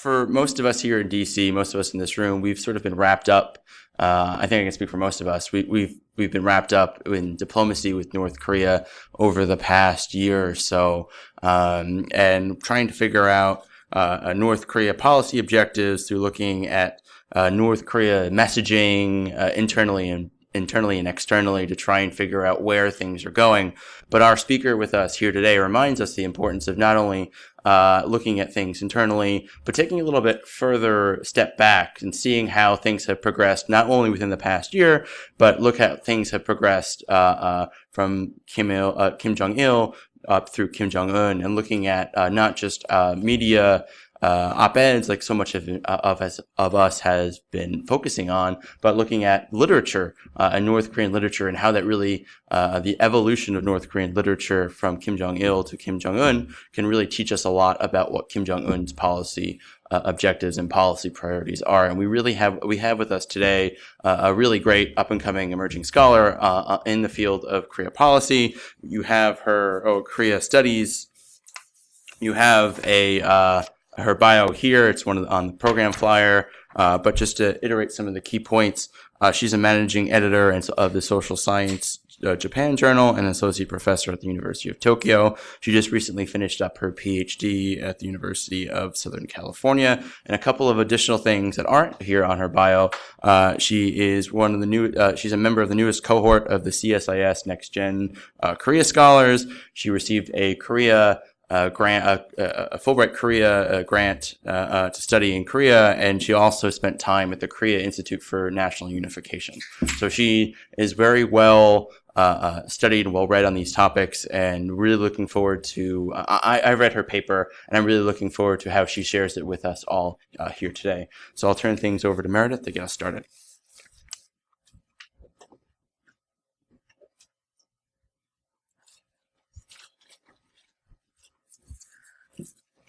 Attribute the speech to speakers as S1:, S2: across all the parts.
S1: for most of us here in DC, most of us in this room, we've sort of been wrapped up. I think I can speak for most of us. We've been wrapped up in diplomacy with North Korea over the past year or so, and trying to figure out North Korea policy objectives through looking at North Korea messaging internally and externally to try and figure out where things are going. But our speaker with us here today reminds us the importance of not only looking at things internally, but taking a little bit further step back and seeing how things have progressed, not only within the past year, but look at things have progressed from Kim Jong-il up through Kim Jong-un, and looking at not just media op-eds like so much of us has been focusing on, but looking at literature and North Korean literature and how that really, the evolution of North Korean literature from Kim Jong-il to Kim Jong-un can really teach us a lot about what Kim Jong-un's policy objectives and policy priorities are. And we have with us today a really great up-and-coming emerging scholar in the field of Korea policy. You have her Korea studies. You have her bio here. It's on the program flyer. But just to iterate some of the key points, she's a managing editor of the Social Science Japan Journal and associate professor at the University of Tokyo. She just recently finished up her PhD at the University of Southern California. And a couple of additional things that aren't here on her bio. She is she's a member of the newest cohort of the CSIS Next Gen Korea Scholars. She received a Korea grant, a Fulbright Korea grant to study in Korea, and she also spent time at the Korea Institute for National Unification. So she is very well studied and well read on these topics, and really looking forward to. I read her paper, and I'm really looking forward to how she shares it with us all here today. So I'll turn things over to Meredith to get us started.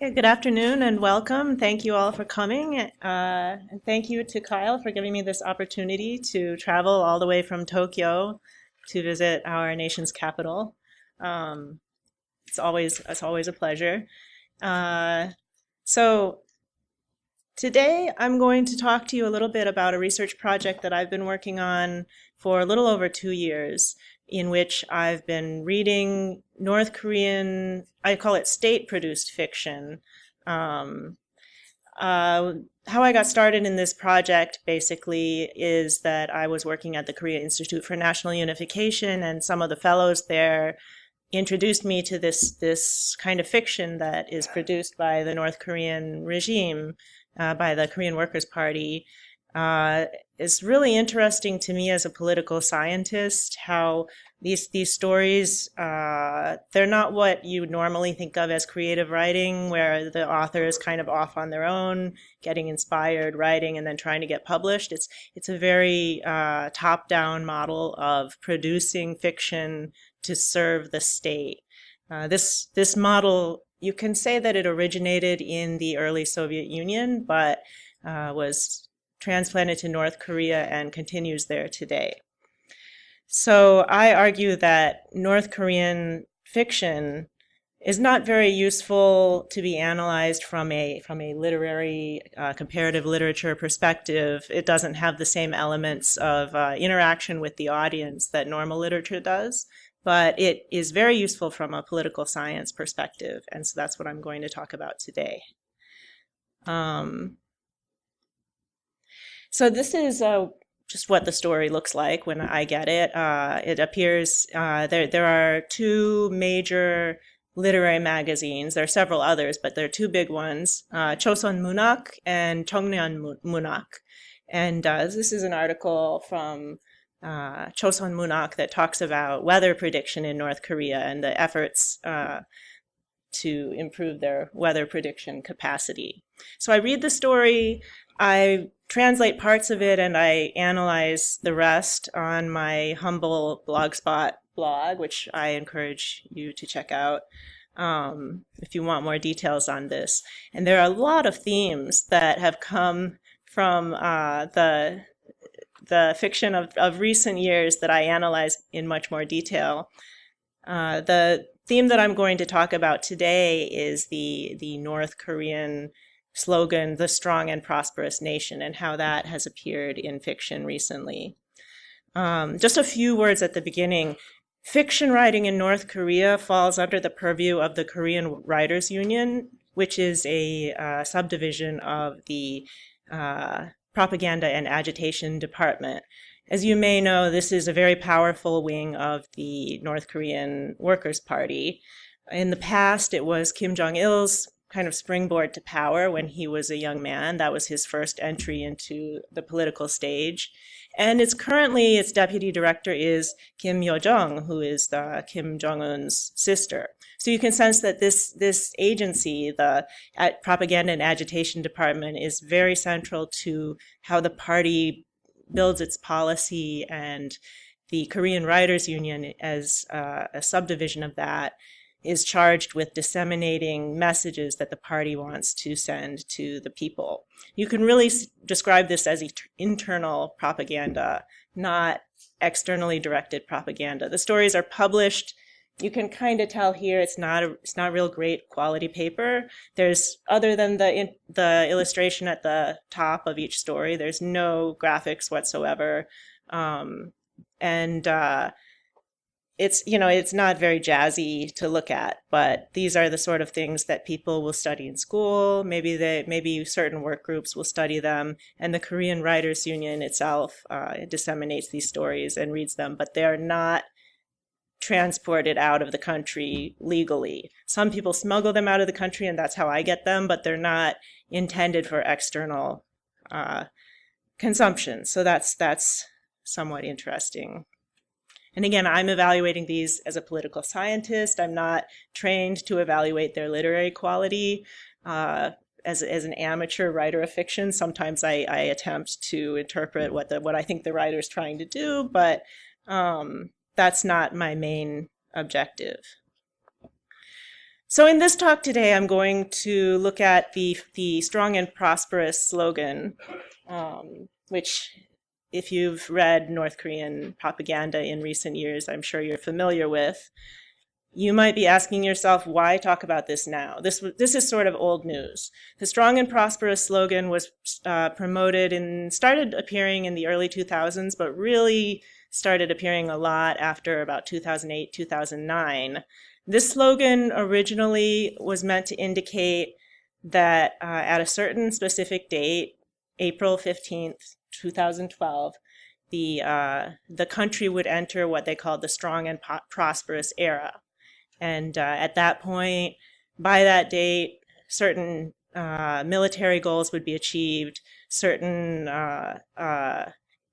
S2: Good afternoon and welcome. Thank you all for coming. And thank you to Kyle for giving me this opportunity to travel all the way from Tokyo to visit our nation's capital. It's always a pleasure. So today I'm going to talk to you a little bit about a research project that I've been working on for a little over 2 years, in which I've been reading North Korean, I call it state-produced fiction. How I got started in this project basically is that I was working at the Korea Institute for National Unification, and some of the fellows there introduced me to this kind of fiction that is produced by the North Korean regime, by the Korean Workers' Party. It's really interesting to me as a political scientist how these stories, they're not what you normally think of as creative writing, where the author is kind of off on their own, getting inspired, writing, and then trying to get published. It's a very top-down model of producing fiction to serve the state. This model, you can say that it originated in the early Soviet Union, but was transplanted to North Korea and continues there today. So I argue that North Korean fiction is not very useful to be analyzed from a literary, comparative literature perspective. It doesn't have the same elements of interaction with the audience that normal literature does, but it is very useful from a political science perspective, and so that's what I'm going to talk about today. So this is just what the story looks like when I get it. It appears, there are two major literary magazines. There are several others, but there are two big ones, Chosun Munak and Cheongneon Munak. And this is an article from Chosun Munak that talks about weather prediction in North Korea and the efforts to improve their weather prediction capacity. So I read the story, I translate parts of it, and I analyze the rest on my humble Blogspot blog, which I encourage you to check out if you want more details on this. And there are a lot of themes that have come from the fiction of recent years that I analyze in much more detail. The theme that I'm going to talk about today is the North Korean slogan, the strong and prosperous nation, and how that has appeared in fiction recently. Just a few words at the beginning. Fiction writing in North Korea falls under the purview of the Korean Writers Union, which is a subdivision of the Propaganda and Agitation Department. As you may know, this is a very powerful wing of the North Korean Workers' Party. In the past, it was Kim Jong-il's kind of springboard to power when he was a young man. That was his first entry into the political stage. And its deputy director is Kim Yo-jong, who is Kim Jong-un's sister. So you can sense that this agency, the Propaganda and Agitation Department, is very central to how the party builds its policy, and the Korean Writers Union, as a subdivision of that, is charged with disseminating messages that the party wants to send to the people. You can really describe this as internal propaganda, not externally directed propaganda. The stories are published. You can kind of tell here it's not real great quality paper. There's, other than the illustration at the top of each story, there's no graphics whatsoever, it's not very jazzy to look at, but these are the sort of things that people will study in school. Maybe certain work groups will study them, and the Korean Writers Union itself disseminates these stories and reads them, but they are not transported out of the country legally. Some people smuggle them out of the country, and that's how I get them, but they're not intended for external consumption. So that's somewhat interesting. And again, I'm evaluating these as a political scientist. I'm not trained to evaluate their literary quality. As an amateur writer of fiction, sometimes I attempt to interpret what I think the writer's trying to do, but that's not my main objective. So in this talk today, I'm going to look at the Strong and Prosperous slogan, which, if you've read North Korean propaganda in recent years, I'm sure you're familiar with. You might be asking yourself, why talk about this now? This is sort of old news. The Strong and Prosperous slogan was started appearing in the early 2000s, but really started appearing a lot after about 2008, 2009. This slogan originally was meant to indicate that at a certain specific date, April 15th, 2012, the country would enter what they called the Strong and Prosperous Era. And at that point, by that date, certain military goals would be achieved, certain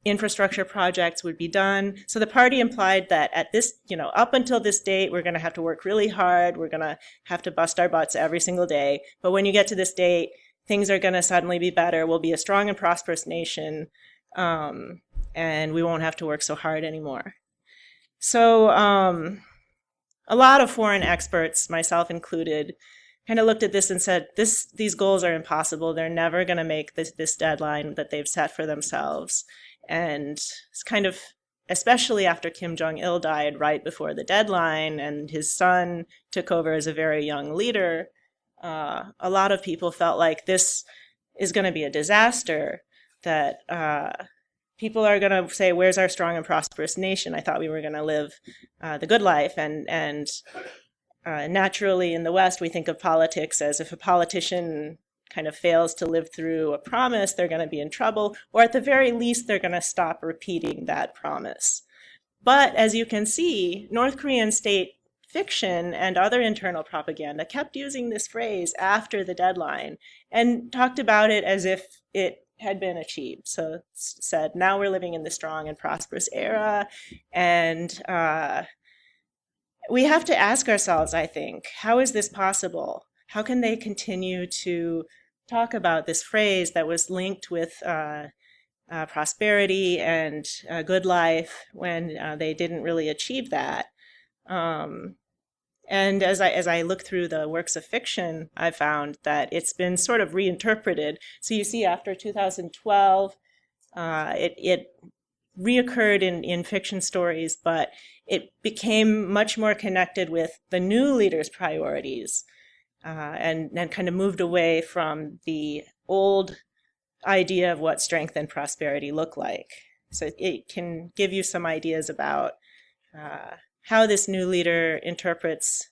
S2: infrastructure projects would be done. So the party implied that at this, up until this date, we're going to have to work really hard. We're going to have to bust our butts every single day. But when you get to this date, things are going to suddenly be better. We'll be a strong and prosperous nation, and we won't have to work so hard anymore. So a lot of foreign experts, myself included, kind of looked at this and said, these goals are impossible. They're never going to make this deadline that they've set for themselves. And it's kind of, especially after Kim Jong-il died right before the deadline and his son took over as a very young leader, a lot of people felt like this is going to be a disaster, that people are going to say, where's our strong and prosperous nation? I thought we were going to live the good life. And naturally in the West, we think of politics as if a politician kind of fails to live through a promise, they're going to be in trouble, or at the very least, they're going to stop repeating that promise. But as you can see, North Korean state fiction and other internal propaganda kept using this phrase after the deadline and talked about it as if it had been achieved. So it said, now we're living in the strong and prosperous era. And we have to ask ourselves, I think, how is this possible? How can they continue to talk about this phrase that was linked with prosperity and a good life when they didn't really achieve that? And as I look through the works of fiction, I found that it's been sort of reinterpreted. So you see, after 2012, it reoccurred in fiction stories, but it became much more connected with the new leader's priorities. and kind of moved away from the old idea of what strength and prosperity look like. So it can give you some ideas about how this new leader interprets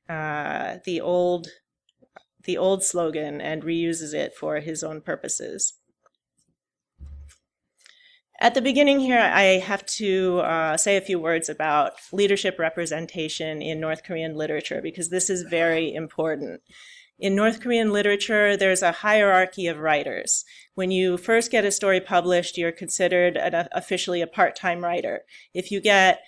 S2: the old slogan and reuses it for his own purposes. At the beginning here, I have to say a few words about leadership representation in North Korean literature, because this is very important. In North Korean literature, there's a hierarchy of writers. When you first get a story published, you're considered officially a part-time writer. If you get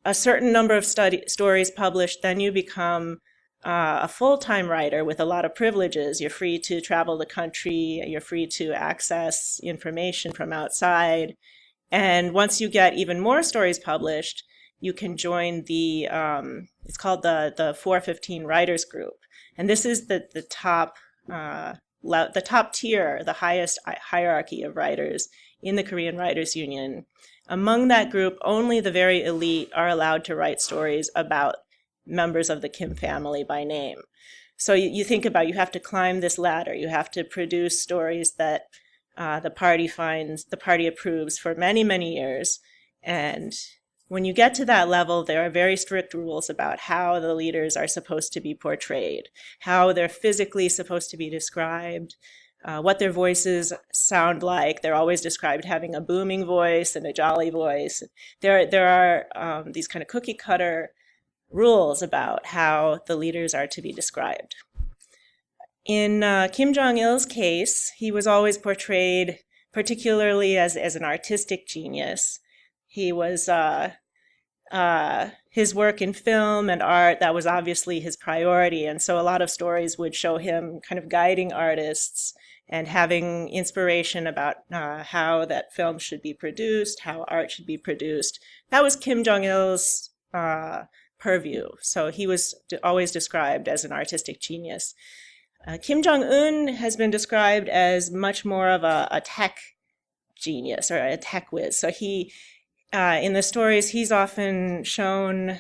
S2: a certain number of stories published, then you become a full-time writer with a lot of privileges. You're free to travel the country. You're free to access information from outside. And once you get even more stories published, you can join the, it's called the 415 Writers Group. And this is the top tier, the highest hierarchy of writers in the Korean Writers Union. Among that group, only the very elite are allowed to write stories about members of the Kim family by name. So you think about, you have to climb this ladder. You have to produce stories that the party approves for many, many years. And when you get to that level, there are very strict rules about how the leaders are supposed to be portrayed, how they're physically supposed to be described, what their voices sound like. They're always described having a booming voice and a jolly voice. There are these kind of cookie cutter rules about how the leaders are to be described. In Kim Jong-il's case, he was always portrayed particularly as an artistic genius. He was, his work in film and art, that was obviously his priority. And so a lot of stories would show him kind of guiding artists and having inspiration about how that film should be produced, how art should be produced. That was Kim Jong-il's purview. So he was always described as an artistic genius. Kim Jong-un has been described as much more of a tech genius or a tech whiz. So he, in the stories, he's often shown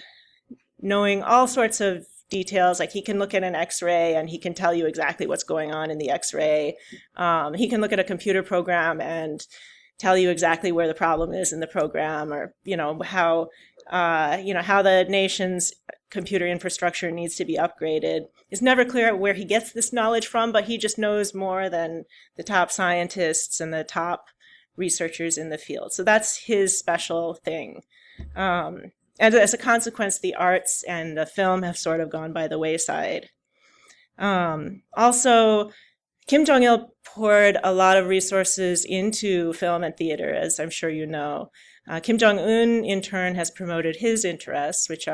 S2: knowing all sorts of details. Like he can look at an X-ray and he can tell you exactly what's going on in the X-ray. He can look at a computer program and tell you exactly where the problem is in the program, or how the nation's computer infrastructure needs to be upgraded. It's never clear where he gets this knowledge from, but he just knows more than the top scientists and the top researchers in the field. So that's his special thing. And as a consequence, the arts and the film have sort of gone by the wayside. Also, Kim Jong-il poured a lot of resources into film and theater, as I'm sure you know. Kim Jong-un, in turn, has promoted his interests, which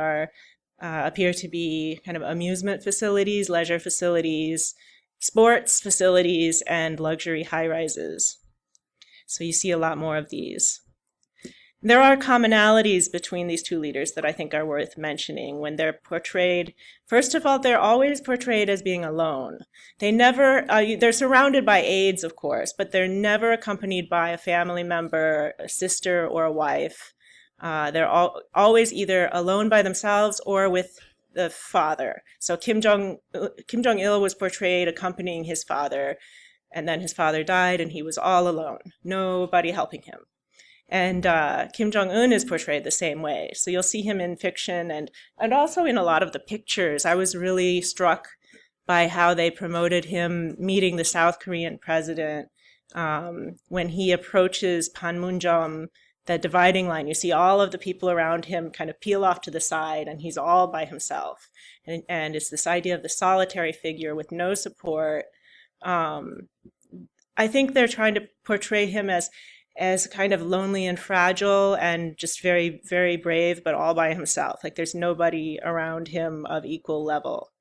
S2: appear to be kind of amusement facilities, leisure facilities, sports facilities, and luxury high-rises. So you see a lot more of these. There are commonalities between these two leaders that I think are worth mentioning when they're portrayed. First of all, they're always portrayed as being alone. They're surrounded by aides, of course, but they're never accompanied by a family member, a sister, or a wife. They're always either alone by themselves or with the father. So Kim Jong-il was portrayed accompanying his father, and then his father died and he was all alone, nobody helping him. And Kim Jong-un is portrayed the same way. So you'll see him in fiction and also in a lot of the pictures. I was really struck by how they promoted him meeting the South Korean president. When he approaches Panmunjom, the dividing line, you see all of the people around him kind of peel off to the side, and he's all by himself. And it's this idea of the solitary figure with no support. I think they're trying to portray him as kind of lonely and fragile and just very, very brave, but all by himself. Like there's nobody around him of equal level.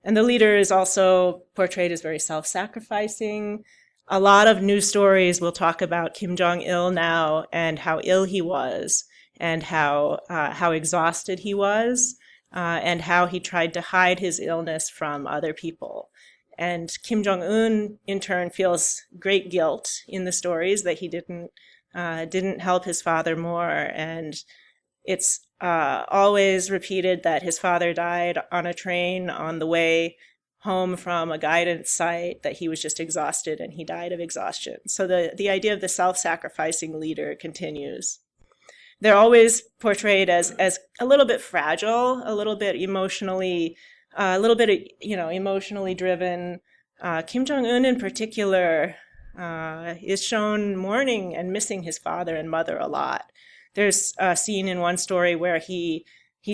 S2: And the leader is also portrayed as very self-sacrificing. A lot of news stories will talk about Kim Jong-il now and how ill he was and how exhausted he was and how he tried to hide his illness from other people. And Kim Jong-un, in turn, feels great guilt in the stories that he didn't help his father more, and it's always repeated that his father died on a train on the way home from a guidance site, that he was just exhausted and he died of exhaustion. So the idea of the self-sacrificing leader continues. They're always portrayed as a little bit fragile, a little bit emotionally, emotionally driven. Kim Jong-un in particular is shown mourning and missing his father and mother a lot. There's a scene in one story where he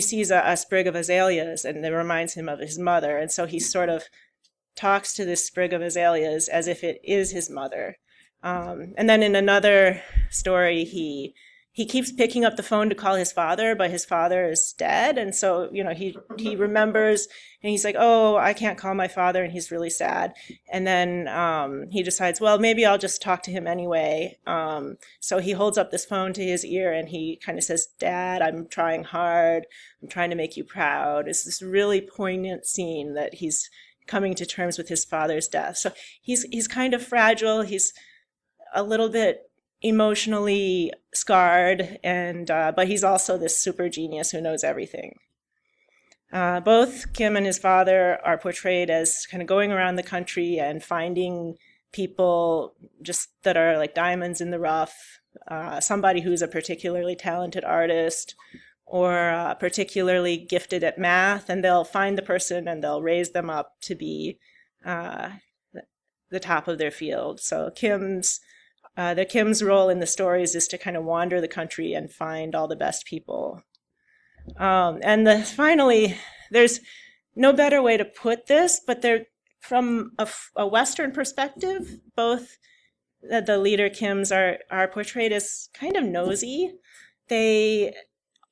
S2: sees a sprig of azaleas and it reminds him of his mother. And so he sort of talks to this sprig of azaleas as if it is his mother. And then in another story, he keeps picking up the phone to call his father, but his father is dead. And so, he remembers and he's like, oh, I can't call my father. And he's really sad. And then he decides, well, maybe I'll just talk to him anyway. So he holds up this phone to his ear and he kind of says, Dad, I'm trying hard. I'm trying to make you proud. It's this really poignant scene that he's coming to terms with his father's death. So he's kind of fragile. He's a little bit emotionally scarred, and but he's also this super genius who knows everything. Both Kim and his father are portrayed as kind of going around the country and finding people just that are like diamonds in the rough, somebody who's a particularly talented artist or particularly gifted at math, and they'll find the person and they'll raise them up to be the top of their field. So Kim's role in the stories is to kind of wander the country and find all the best people. Finally, there's no better way to put this, but they're from a Western perspective, both the leader Kims are portrayed as kind of nosy. They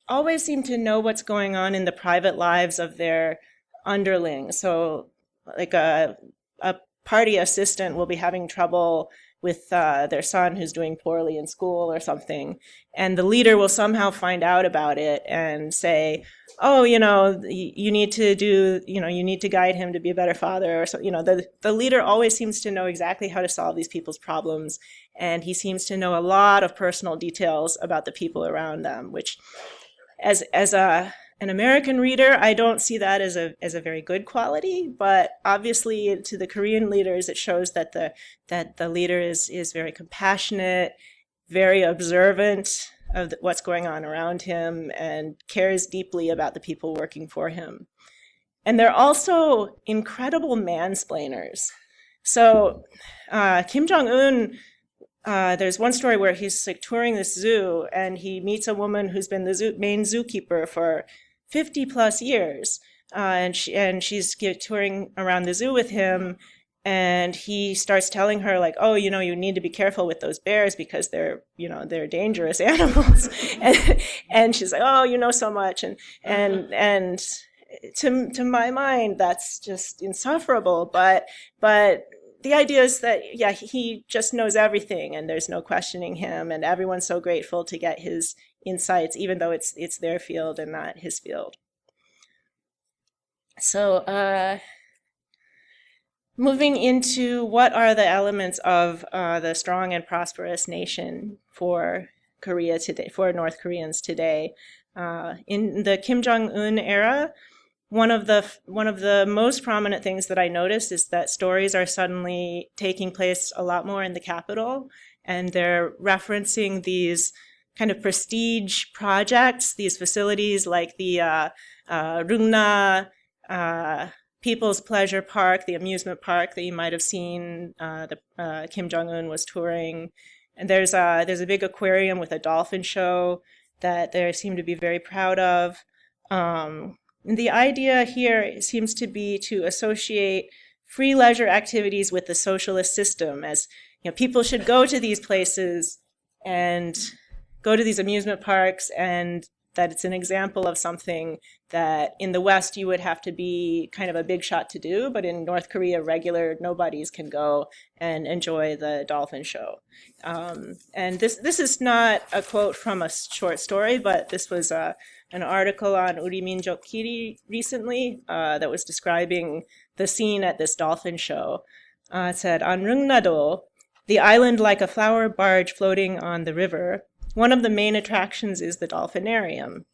S2: always seem to know what's going on in the private lives of their underlings. So like a party assistant will be having trouble with their son who's doing poorly in school or something. And the leader will somehow find out about it and say, oh, you need to guide him to be a better father. Or so, the leader always seems to know exactly how to solve these people's problems. And he seems to know a lot of personal details about the people around them, which as an American reader, I don't see that as a very good quality, but obviously to the Korean leaders, it shows that the leader is very compassionate, very observant of what's going on around him, and cares deeply about the people working for him. And they're also incredible mansplainers. So Kim Jong-un, there's one story where he's like touring this zoo and he meets a woman who's been the main zookeeper for 50 plus years, and she's touring around the zoo with him, and he starts telling her like, oh, you need to be careful with those bears because they're dangerous animals, and she's like, oh, you know so much, and to my mind that's just insufferable, but the idea is that he just knows everything and there's no questioning him, and everyone's so grateful to get his insights, even though it's their field and not his field. So moving into what are the elements of the strong and prosperous nation for Korea today, for North Koreans today. In the Kim Jong-un era, one of the most prominent things that I noticed is that stories are suddenly taking place a lot more in the capital, and they're referencing these kind of prestige projects, these facilities like the Rungna People's Pleasure Park, the amusement park that you might have seen Kim Jong-un was touring. And there's a big aquarium with a dolphin show that they seem to be very proud of. And the idea here seems to be to associate free leisure activities with the socialist system, as people should go to these places and go to these amusement parks, and that it's an example of something that in the West you would have to be kind of a big shot to do, but in North Korea, regular nobodies can go and enjoy the dolphin show. And this is not a quote from a short story, but this was an article on Uri Minjokkiri recently that was describing the scene at this dolphin show. It said, on Rungnado, the island like a flower barge floating on the river, One of the main attractions is the dolphinarium.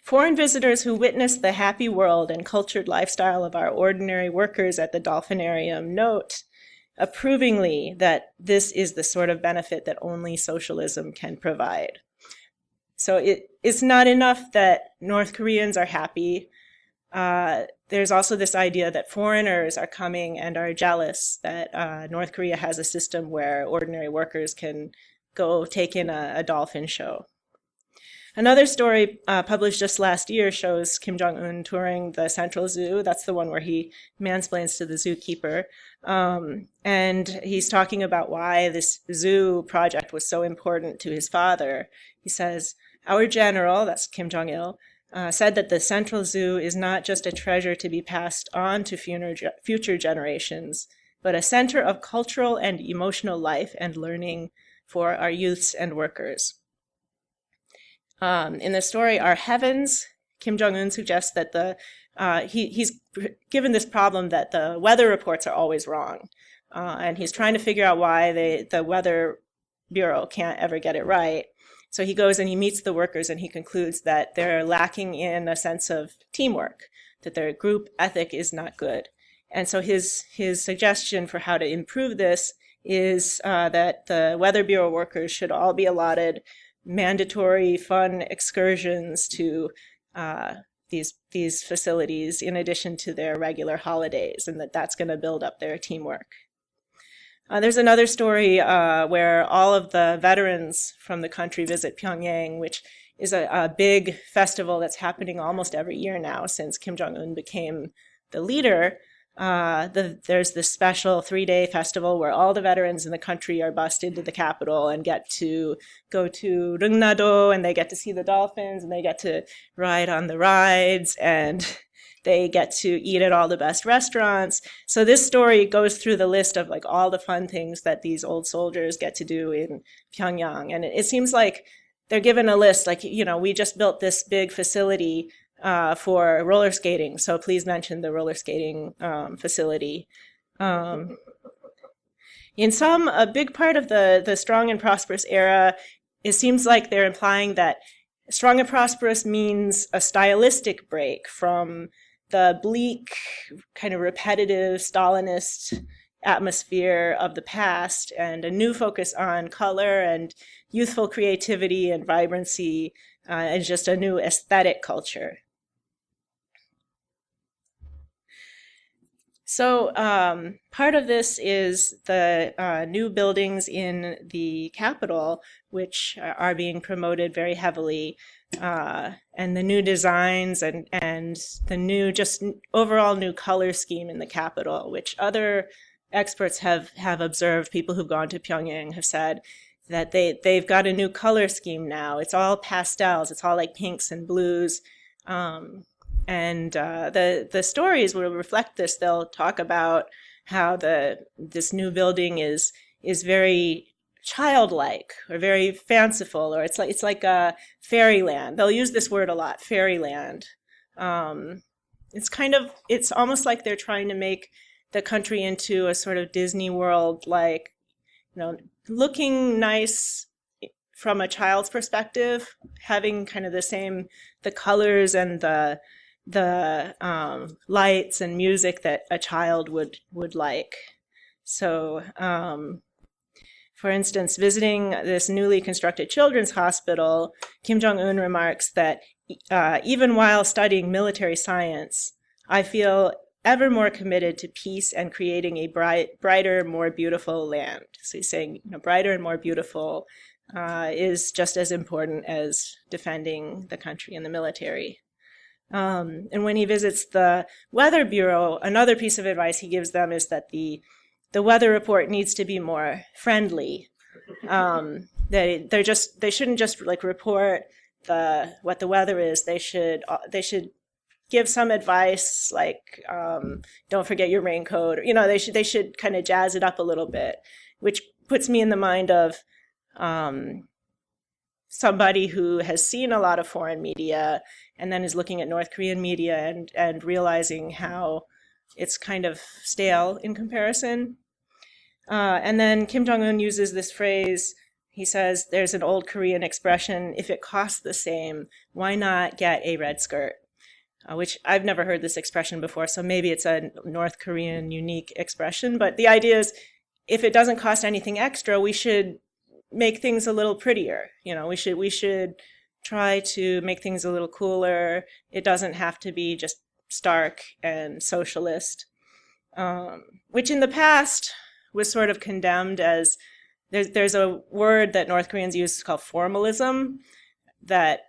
S2: Foreign visitors who witness the happy world and cultured lifestyle of our ordinary workers at the dolphinarium note approvingly that this is the sort of benefit that only socialism can provide. So it's not enough that North Koreans are happy. There's also this idea that foreigners are coming and are jealous that North Korea has a system where ordinary workers can go take in a dolphin show. Another story published just last year shows Kim Jong-un touring the Central Zoo. That's the one where he mansplains to the zookeeper. And he's talking about why this zoo project was so important to his father. He says, "Our general," that's Kim Jong-il, said that the Central Zoo is not just a treasure to be passed on to future generations, but a center of cultural and emotional life and learning for our youths and workers. In the story, Our Heavens, Kim Jong-un suggests that he's given this problem that the weather reports are always wrong. And he's trying to figure out why the Weather Bureau can't ever get it right. So he goes and he meets the workers and he concludes that they're lacking in a sense of teamwork, that their group ethic is not good. And so his suggestion for how to improve this is that the Weather Bureau workers should all be allotted mandatory fun excursions to these facilities in addition to their regular holidays, and that's going to build up their teamwork. There's another story where all of the veterans from the country visit Pyongyang, which is a big festival that's happening almost every year now since Kim Jong-un became the leader. There's this special 3-day festival where all the veterans in the country are bussed into the capital and get to go to Rungnado, and they get to see the dolphins, and they get to ride on the rides, and they get to eat at all the best restaurants. So this story goes through the list of like all the fun things that these old soldiers get to do in Pyongyang. And it seems like they're given a list, like, we just built this big facility for roller skating, so please mention the roller skating facility. In sum, a big part of the Strong and Prosperous era, it seems like they're implying that Strong and Prosperous means a stylistic break from the bleak, kind of repetitive Stalinist atmosphere of the past, and a new focus on color and youthful creativity and vibrancy, and just a new aesthetic culture. So part of this is the new buildings in the capital, which are being promoted very heavily, and the new designs and the new, just overall new color scheme in the capital, which other experts have observed. People who've gone to Pyongyang have said that they've got a new color scheme now. It's all pastels. It's all like pinks and blues. And the stories will reflect this. They'll talk about how this new building is very childlike or very fanciful, or it's like a fairyland. They'll use this word a lot, fairyland. It's almost like they're trying to make the country into a sort of Disney World, like, looking nice from a child's perspective, having kind of the colors and the lights and music that a child would like. So, for instance, visiting this newly constructed children's hospital, Kim Jong-un remarks that even while studying military science, I feel ever more committed to peace and creating a brighter, more beautiful land. So he's saying, brighter and more beautiful is just as important as defending the country and the military. And when he visits the Weather Bureau, another piece of advice he gives them is that the weather report needs to be more friendly. They shouldn't just like report what the weather is. They should give some advice, like don't forget your raincoat. They should kind of jazz it up a little bit, which puts me in the mind of somebody who has seen a lot of foreign media and then is looking at North Korean media and realizing how it's kind of stale in comparison. And then Kim Jong-un uses this phrase, he says there's an old Korean expression, if it costs the same, why not get a red skirt? Which I've never heard this expression before, so maybe it's a North Korean unique expression. But the idea is, if it doesn't cost anything extra, we should make things a little prettier. We should try to make things a little cooler. It doesn't have to be just stark and socialist, which in the past was sort of condemned as, there's a word that North Koreans use called formalism, that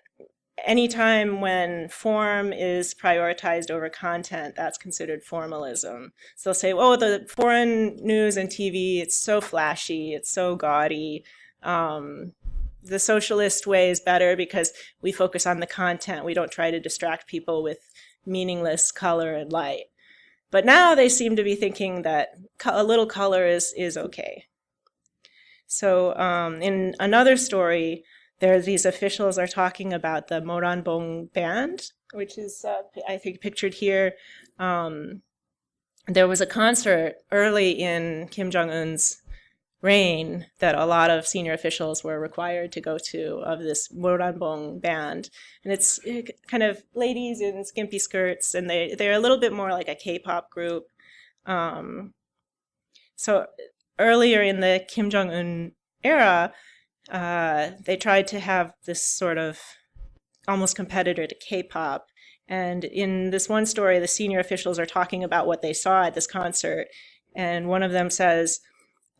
S2: anytime when form is prioritized over content, that's considered formalism. So they'll say, oh, the foreign news and TV, it's so flashy, it's so gaudy. The socialist way is better because we focus on the content. We don't try to distract people with meaningless color and light. But now they seem to be thinking that a little color is okay. So in another story, these officials are talking about the Moranbong band, which is, I think, pictured here. There was a concert early in Kim Jong-un's reign that a lot of senior officials were required to go to, of this Moranbong band. And it's kind of ladies in skimpy skirts, and they're a little bit more like a K-pop group. So earlier in the Kim Jong-un era, they tried to have this sort of almost competitor to K-pop. And in this one story, the senior officials are talking about what they saw at this concert. And one of them says,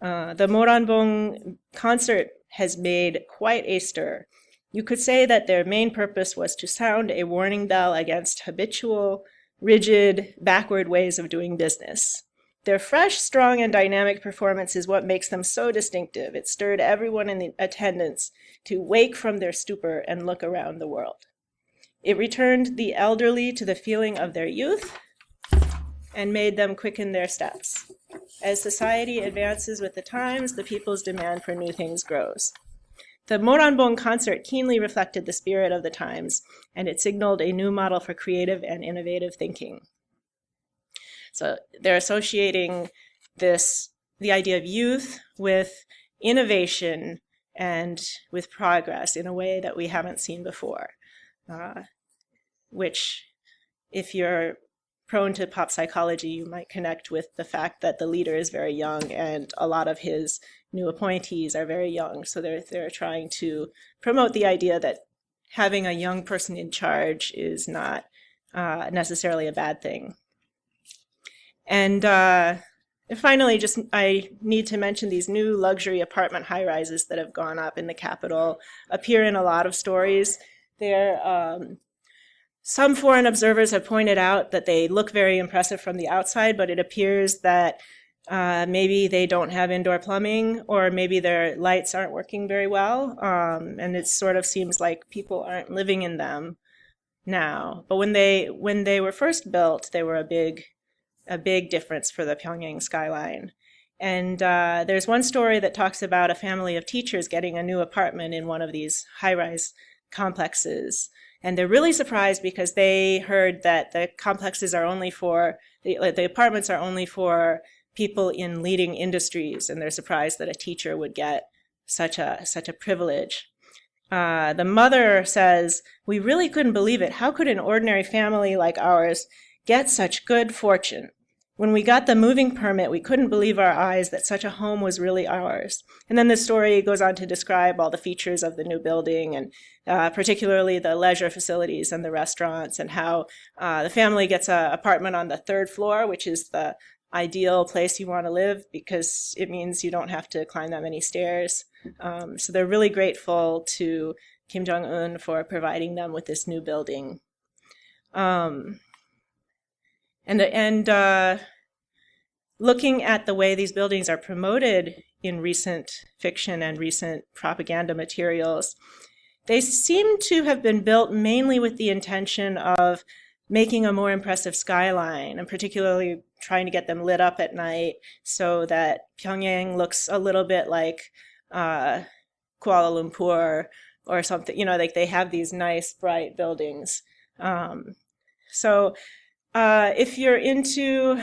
S2: the Moranbong concert has made quite a stir. You could say that their main purpose was to sound a warning bell against habitual, rigid, backward ways of doing business. Their fresh, strong, and dynamic performance is what makes them so distinctive. It stirred everyone in the attendance to wake from their stupor and look around the world. It returned the elderly to the feeling of their youth and made them quicken their steps. As society advances with the times, the people's demand for new things grows. The Moranbong concert keenly reflected the spirit of the times, and it signaled a new model for creative and innovative thinking. So they're associating the idea of youth with innovation and with progress in a way that we haven't seen before, which, if you're prone to pop psychology, you might connect with the fact that the leader is very young and a lot of his new appointees are very young. So they're trying to promote the idea that having a young person in charge is not necessarily a bad thing. And finally, I need to mention these new luxury apartment high-rises that have gone up in the capital, appear in a lot of stories. Some foreign observers have pointed out that they look very impressive from the outside, but it appears that maybe they don't have indoor plumbing, or maybe their lights aren't working very well, and it sort of seems like people aren't living in them now. But when they were first built, they were a big difference for the Pyongyang skyline. And there's one story that talks about a family of teachers getting a new apartment in one of these high-rise complexes. And they're really surprised because they heard that the complexes are only for, the apartments are only for people in leading industries, and they're surprised that a teacher would get such a privilege. The mother says, "We really couldn't believe it. How could an ordinary family like ours get such good fortune? When we got the moving permit, we couldn't believe our eyes that such a home was really ours." And then the story goes on to describe all the features of the new building, and particularly the leisure facilities and the restaurants, and how the family gets an apartment on the third floor, which is the ideal place you want to live because it means you don't have to climb that many stairs. So they're really grateful to Kim Jong-un for providing them with this new building. And looking at the way these buildings are promoted in recent fiction and recent propaganda materials, they seem to have been built mainly with the intention of making a more impressive skyline, and particularly trying to get them lit up at night so that Pyongyang looks a little bit like Kuala Lumpur or something. Like they have these nice, bright buildings. So if you're into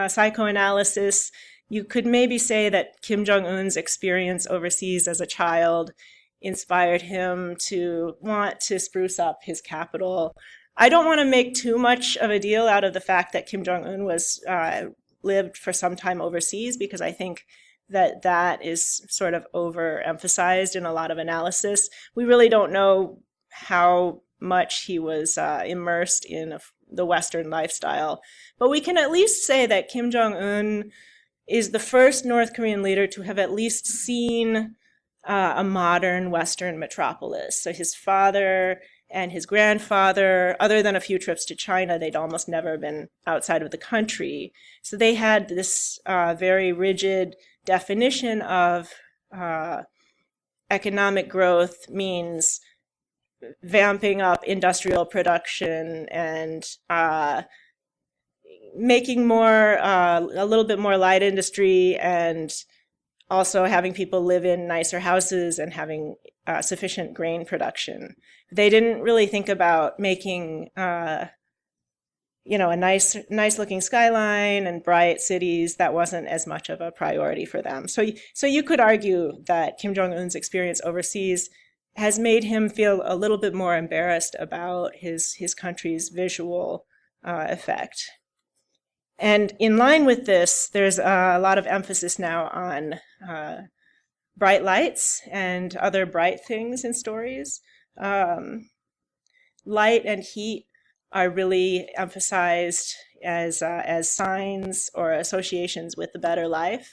S2: psychoanalysis, you could maybe say that Kim Jong-un's experience overseas as a child inspired him to want to spruce up his capital. I don't want to make too much of a deal out of the fact that Kim Jong-un was lived for some time overseas, because I think that is sort of overemphasized in a lot of analysis. We really don't know how much he was immersed in the Western lifestyle. But we can at least say that Kim Jong-un is the first North Korean leader to have at least seen a modern Western metropolis. So his father and his grandfather, other than a few trips to China, they'd almost never been outside of the country. So they had this very rigid definition of economic growth means vamping up industrial production and making more, a little bit more light industry, and also having people live in nicer houses and having sufficient grain production. They didn't really think about making, a nice looking skyline and bright cities. That wasn't as much of a priority for them. So you could argue that Kim Jong-un's experience overseas has made him feel a little bit more embarrassed about his country's visual effect. And in line with this, there's a lot of emphasis now on bright lights and other bright things in stories. Light and heat are really emphasized as signs or associations with the better life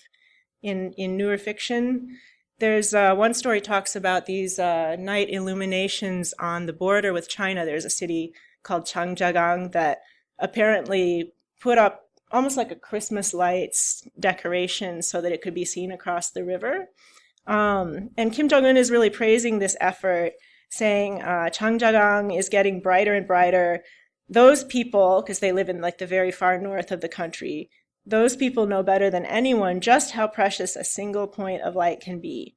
S2: in newer fiction. There's one story talks about these night illuminations on the border with China. There's a city called Changjiagang that apparently put up almost like a Christmas lights decoration so that it could be seen across the river. And Kim Jong-un is really praising this effort, saying Changjiagang is getting brighter and brighter. Those people, because they live in like the very far north of the country, those people know better than anyone just how precious a single point of light can be.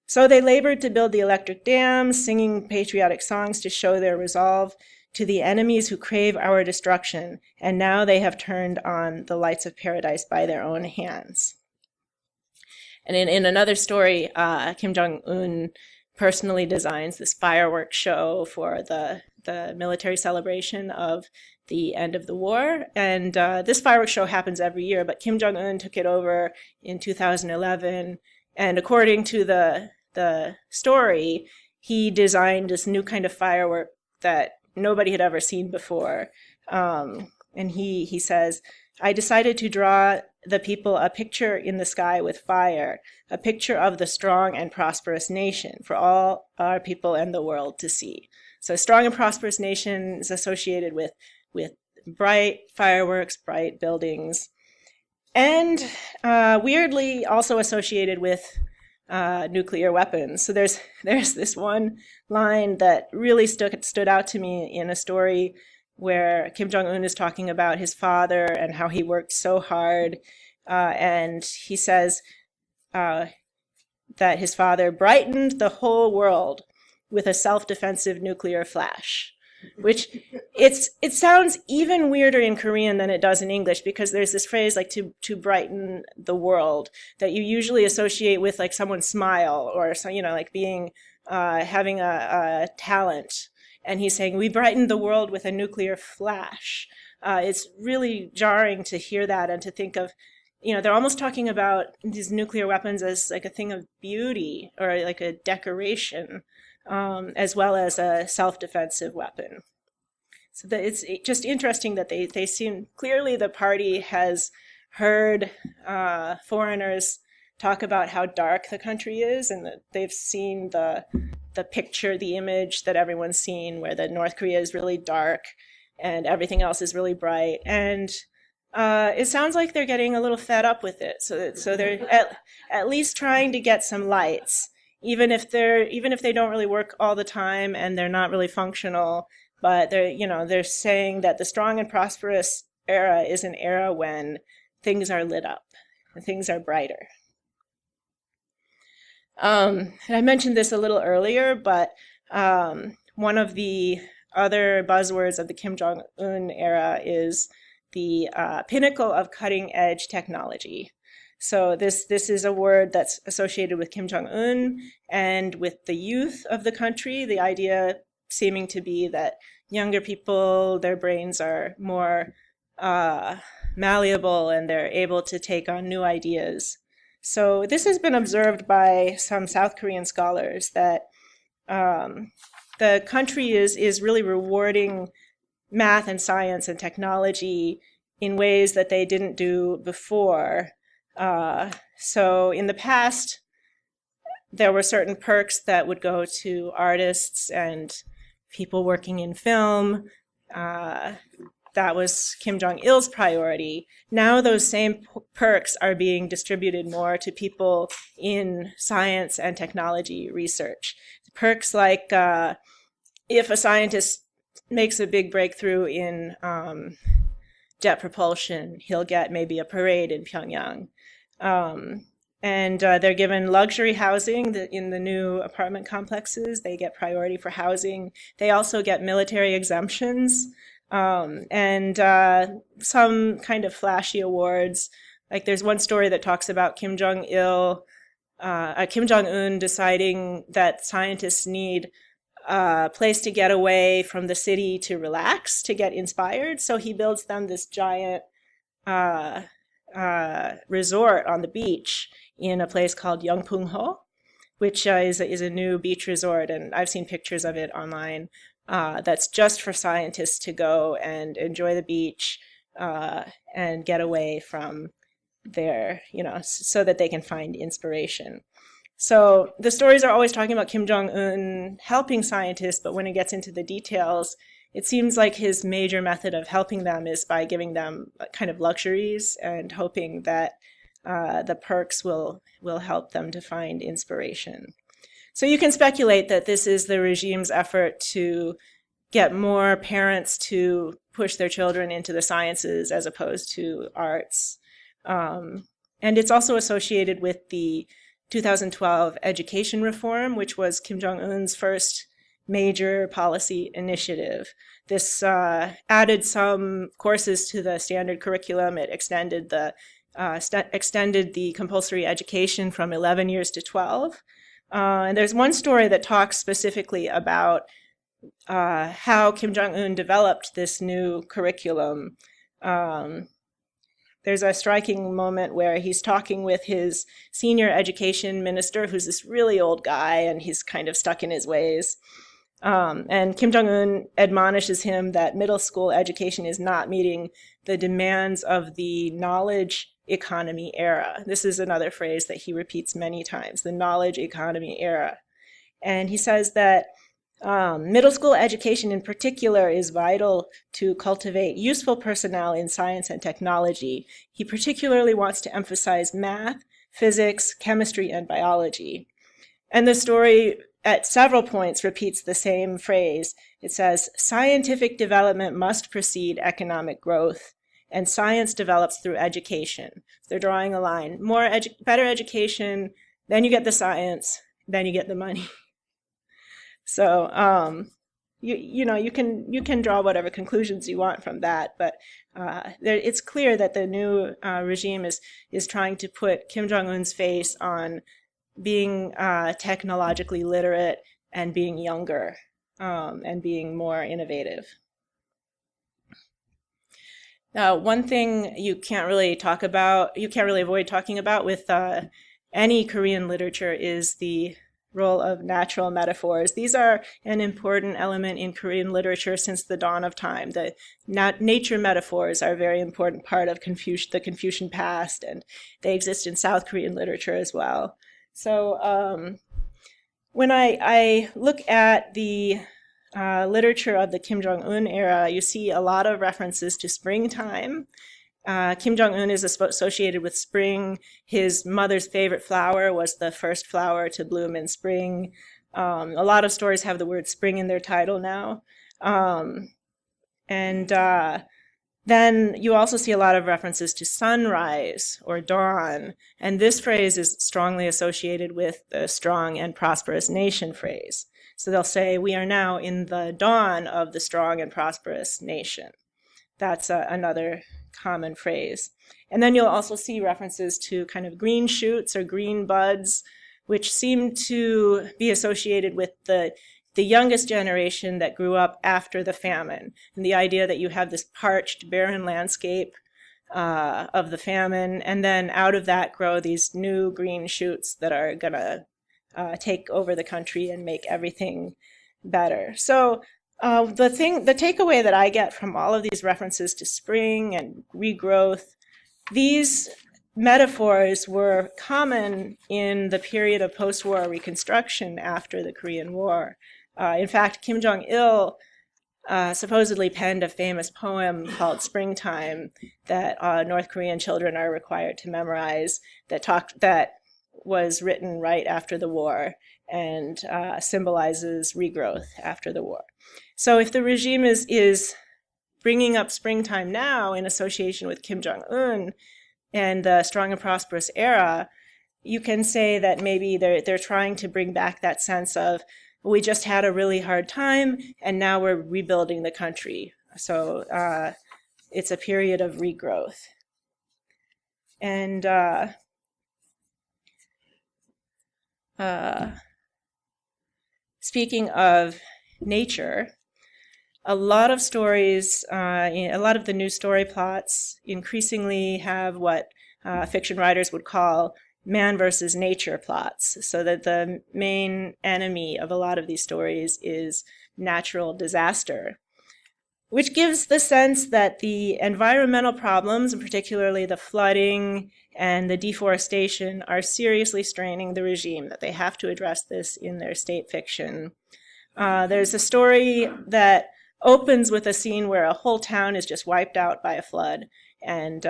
S2: So they labored to build the electric dams, singing patriotic songs to show their resolve to the enemies who crave our destruction, and now they have turned on the lights of paradise by their own hands. And in another story, Kim Jong-un personally designs this fireworks show for the military celebration of the end of the war. And this fireworks show happens every year, but Kim Jong-un took it over in 2011. And according to the story, he designed this new kind of firework that nobody had ever seen before. And he says, I decided to draw the people a picture in the sky with fire, a picture of the strong and prosperous nation for all our people and the world to see. So strong and prosperous nation is associated with bright fireworks, bright buildings, and weirdly also associated with nuclear weapons. So there's this one line that really stood out to me in a story where Kim Jong-un is talking about his father and how he worked so hard. And he says that his father brightened the whole world with a self-defensive nuclear flash, which it sounds even weirder in Korean than it does in English, because there's this phrase like to brighten the world that you usually associate with like someone's smile or like being having a talent. And he's saying, we brightened the world with a nuclear flash. It's really jarring to hear that and to think of, they're almost talking about these nuclear weapons as like a thing of beauty or like a decoration, as well as a self-defensive weapon. So that it's just interesting that they seem, clearly the party has heard foreigners talk about how dark the country is, and that they've seen the picture, the image that everyone's seen, where the North Korea is really dark and everything else is really bright. And it sounds like they're getting a little fed up with it. So they're at least trying to get some lights, even if they don't really work all the time and they're not really functional. But they're saying that the strong and prosperous era is an era when things are lit up and things are brighter. And I mentioned this a little earlier, but one of the other buzzwords of the Kim Jong-un era is the pinnacle of cutting-edge technology. So this is a word that's associated with Kim Jong-un and with the youth of the country, the idea seeming to be that younger people, their brains are more malleable and they're able to take on new ideas. So this has been observed by some South Korean scholars that the country is really rewarding math and science and technology in ways that they didn't do before. So in the past, there were certain perks that would go to artists and people working in film. That was Kim Jong-il's priority. Now those same perks are being distributed more to people in science and technology research. Perks like if a scientist makes a big breakthrough in jet propulsion, he'll get maybe a parade in Pyongyang. And they're given luxury housing in the new apartment complexes. They get priority for housing. They also get military exemptions and some kind of flashy awards. Like there's one story that talks about Kim Jong-un deciding that scientists need a place to get away from the city to relax, to get inspired. So he builds them this giant resort on the beach in a place called Yeongpungho, which is a new beach resort, and I've seen pictures of it online. That's just for scientists to go and enjoy the beach and get away from their, so that they can find inspiration. So the stories are always talking about Kim Jong-un helping scientists, but when it gets into the details, it seems like his major method of helping them is by giving them kind of luxuries and hoping that the perks will help them to find inspiration. So you can speculate that this is the regime's effort to get more parents to push their children into the sciences as opposed to arts. And it's also associated with the 2012 education reform, which was Kim Jong-un's first major policy initiative. This added some courses to the standard curriculum. It extended the compulsory education from 11 years to 12. And there's one story that talks specifically about how Kim Jong-un developed this new curriculum. There's a striking moment where he's talking with his senior education minister, who's this really old guy, and he's kind of stuck in his ways. And Kim Jong-un admonishes him that middle school education is not meeting the demands of the knowledge economy era. This is another phrase that he repeats many times, the knowledge economy era. And he says that middle school education in particular is vital to cultivate useful personnel in science and technology. He particularly wants to emphasize math, physics, chemistry, and biology. And the story at several points repeats the same phrase. It says, scientific development must precede economic growth, and science develops through education. They're drawing a line. Better education, then you get the science, then you get the money. So, you can draw whatever conclusions you want from that, but it's clear that the new regime is trying to put Kim Jong-un's face on being technologically literate and being younger and being more innovative. One thing you can't really avoid talking about with any Korean literature is the role of natural metaphors. These are an important element in Korean literature since the dawn of time. The nature metaphors are a very important part of the Confucian past, and they exist in South Korean literature as well. So when I look at the literature of the Kim Jong-un era, you see a lot of references to springtime. Kim Jong-un is associated with spring. His mother's favorite flower was the first flower to bloom in spring. A lot of stories have the word spring in their title now. Then you also see a lot of references to sunrise or dawn. And this phrase is strongly associated with the strong and prosperous nation phrase. So they'll say, we are now in the dawn of the strong and prosperous nation. that's another common phrase. And then you'll also see references to kind of green shoots or green buds, which seem to be associated with the youngest generation that grew up after the famine. And the idea that you have this parched, barren landscape of the famine, and then out of that grow these new green shoots that are going to take over the country and make everything better. So the takeaway that I get from all of these references to spring and regrowth, these metaphors were common in the period of post-war reconstruction after the Korean War. In fact, Kim Jong-il supposedly penned a famous poem called Springtime that North Korean children are required to memorize, that was written right after the war and symbolizes regrowth after the war. So if the regime is bringing up springtime now in association with Kim Jong-un and the Strong and Prosperous Era, you can say that maybe they're trying to bring back that sense of, we just had a really hard time and now we're rebuilding the country. So it's a period of regrowth. And speaking of nature, a lot of stories, a lot of the new story plots increasingly have what fiction writers would call man versus nature plots, so that the main enemy of a lot of these stories is natural disaster, which gives the sense that the environmental problems, and particularly the flooding and the deforestation, are seriously straining the regime, that they have to address this in their state fiction. There's a story that opens with a scene where a whole town is just wiped out by a flood, and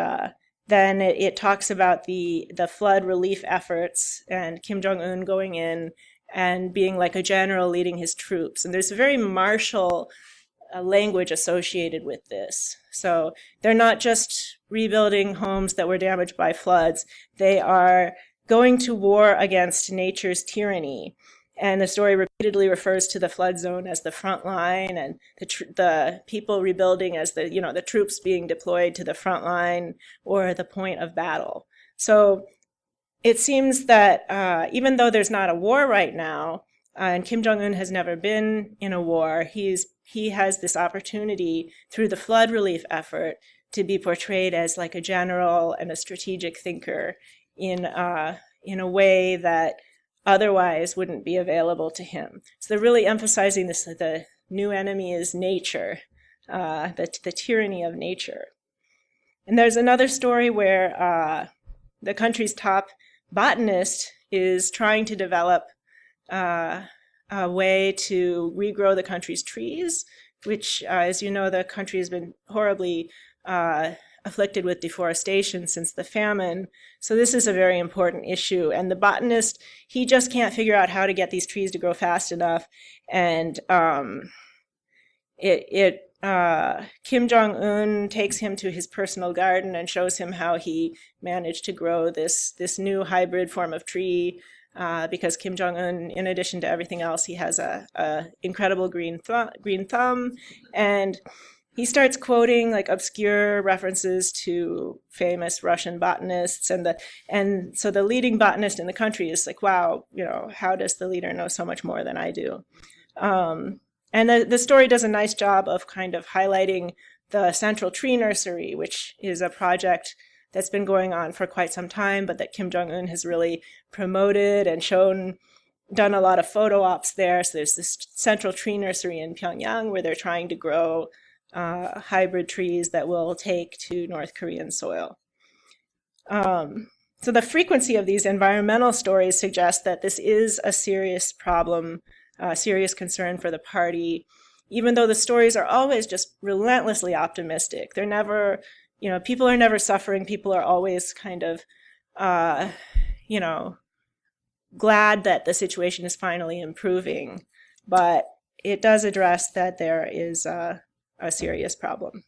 S2: then it talks about the flood relief efforts and Kim Jong-un going in and being like a general leading his troops. And there's a very martial language associated with this. So they're not just rebuilding homes that were damaged by floods. They are going to war against nature's tyranny. And the story repeatedly refers to the flood zone as the front line, and the people rebuilding as the troops being deployed to the front line or the point of battle. So it seems that even though there's not a war right now, and Kim Jong-un has never been in a war, he has this opportunity through the flood relief effort to be portrayed as like a general and a strategic thinker in a way that otherwise wouldn't be available to him. So they're really emphasizing this, that the new enemy is nature, the tyranny of nature. And there's another story where the country's top botanist is trying to develop a way to regrow the country's trees, which, as you know, the country has been horribly afflicted with deforestation since the famine. So this is a very important issue. And the botanist, he just can't figure out how to get these trees to grow fast enough. And Kim Jong-un takes him to his personal garden and shows him how he managed to grow this new hybrid form of tree, because Kim Jong-un, in addition to everything else, he has a incredible green thumb, and he starts quoting like obscure references to famous Russian botanists, and so the leading botanist in the country is like, wow, how does the leader know so much more than I do? And the story does a nice job of kind of highlighting the Central Tree Nursery, which is a project that's been going on for quite some time, but that Kim Jong-un has really promoted and done a lot of photo ops there. So there's this Central Tree Nursery in Pyongyang where they're trying to grow hybrid trees that will take to North Korean soil. So the frequency of these environmental stories suggests that this is a serious problem, a serious concern for the party, even though the stories are always just relentlessly optimistic. They're never, people are never suffering. People are always kind of, glad that the situation is finally improving. But it does address that there is a serious problem.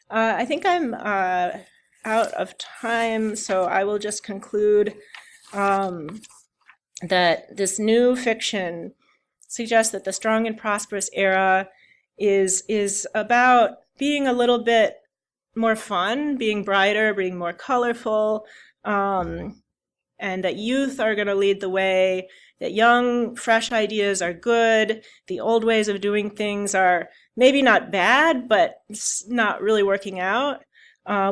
S2: I think I'm out of time, so I will just conclude that this new fiction suggests that the Strong and Prosperous Era is about being a little bit more fun, being brighter, being more colorful, and that youth are going to lead the way, that young, fresh ideas are good, the old ways of doing things are maybe not bad, but it's not really working out,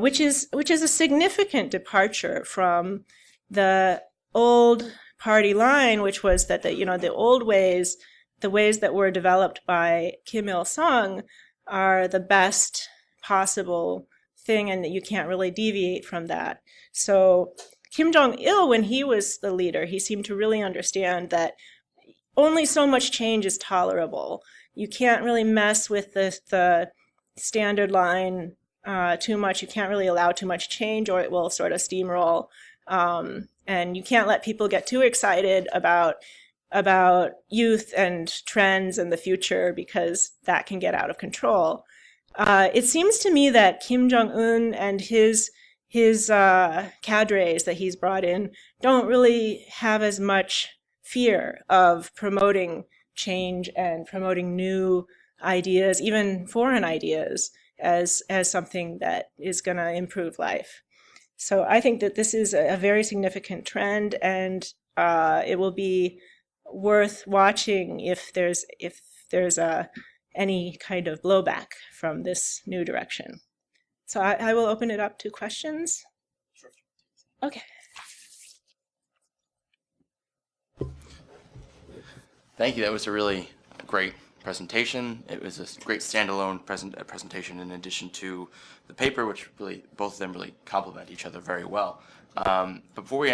S2: which is a significant departure from the old party line, which was that the old ways, the ways that were developed by Kim Il Sung, are the best possible thing, and that you can't really deviate from that. So Kim Jong-il, when he was the leader, he seemed to really understand that only so much change is tolerable. You can't really mess with the standard line too much. You can't really allow too much change, or it will sort of steamroll. And you can't let people get too excited about youth and trends and the future, because that can get out of control. It seems to me that Kim Jong-un and his cadres that he's brought in don't really have as much fear of promoting change and promoting new ideas, even foreign ideas, as something that is going to improve life. So I think that this is a very significant trend, and it will be worth watching if there's any kind of blowback from this new direction. So I will open it up to questions. Okay.
S1: Thank you. That was a really great presentation. It was a great standalone presentation in addition to the paper, which really, both of them really complement each other very well. But before we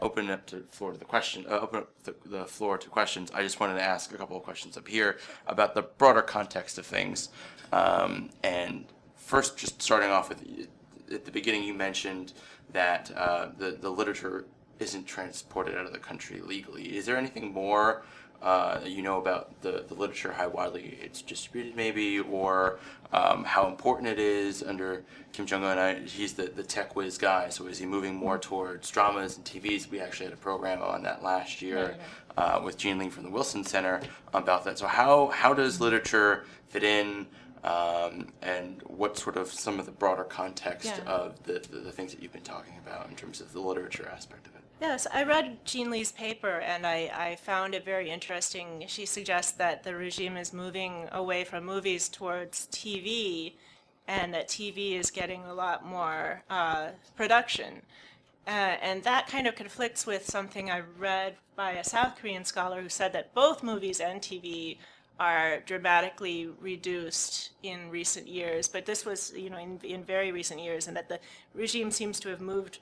S1: open up the floor to the floor to questions, I just wanted to ask a couple of questions up here about the broader context of things. And first, just starting off with, at the beginning, you mentioned that the literature isn't transported out of the country legally. Is there anything more you know about the literature, how widely it's distributed maybe, or how important it is under Kim Jong-un? He's the tech whiz guy, so is he moving more towards dramas and TVs? We actually had a program on that last year with Jean Ling from the Wilson Center about that. So how does literature fit in, and what sort of some of the broader context of the things that you've been talking about in terms of the literature aspect of it?
S2: Yes, I read Jean Lee's paper, and I found it very interesting. She suggests that the regime is moving away from movies towards TV, and that TV is getting a lot more production. And that kind of conflicts with something I read by a South Korean scholar who said that both movies and TV are dramatically reduced in recent years. But this was, in very recent years, and that the regime seems to have moved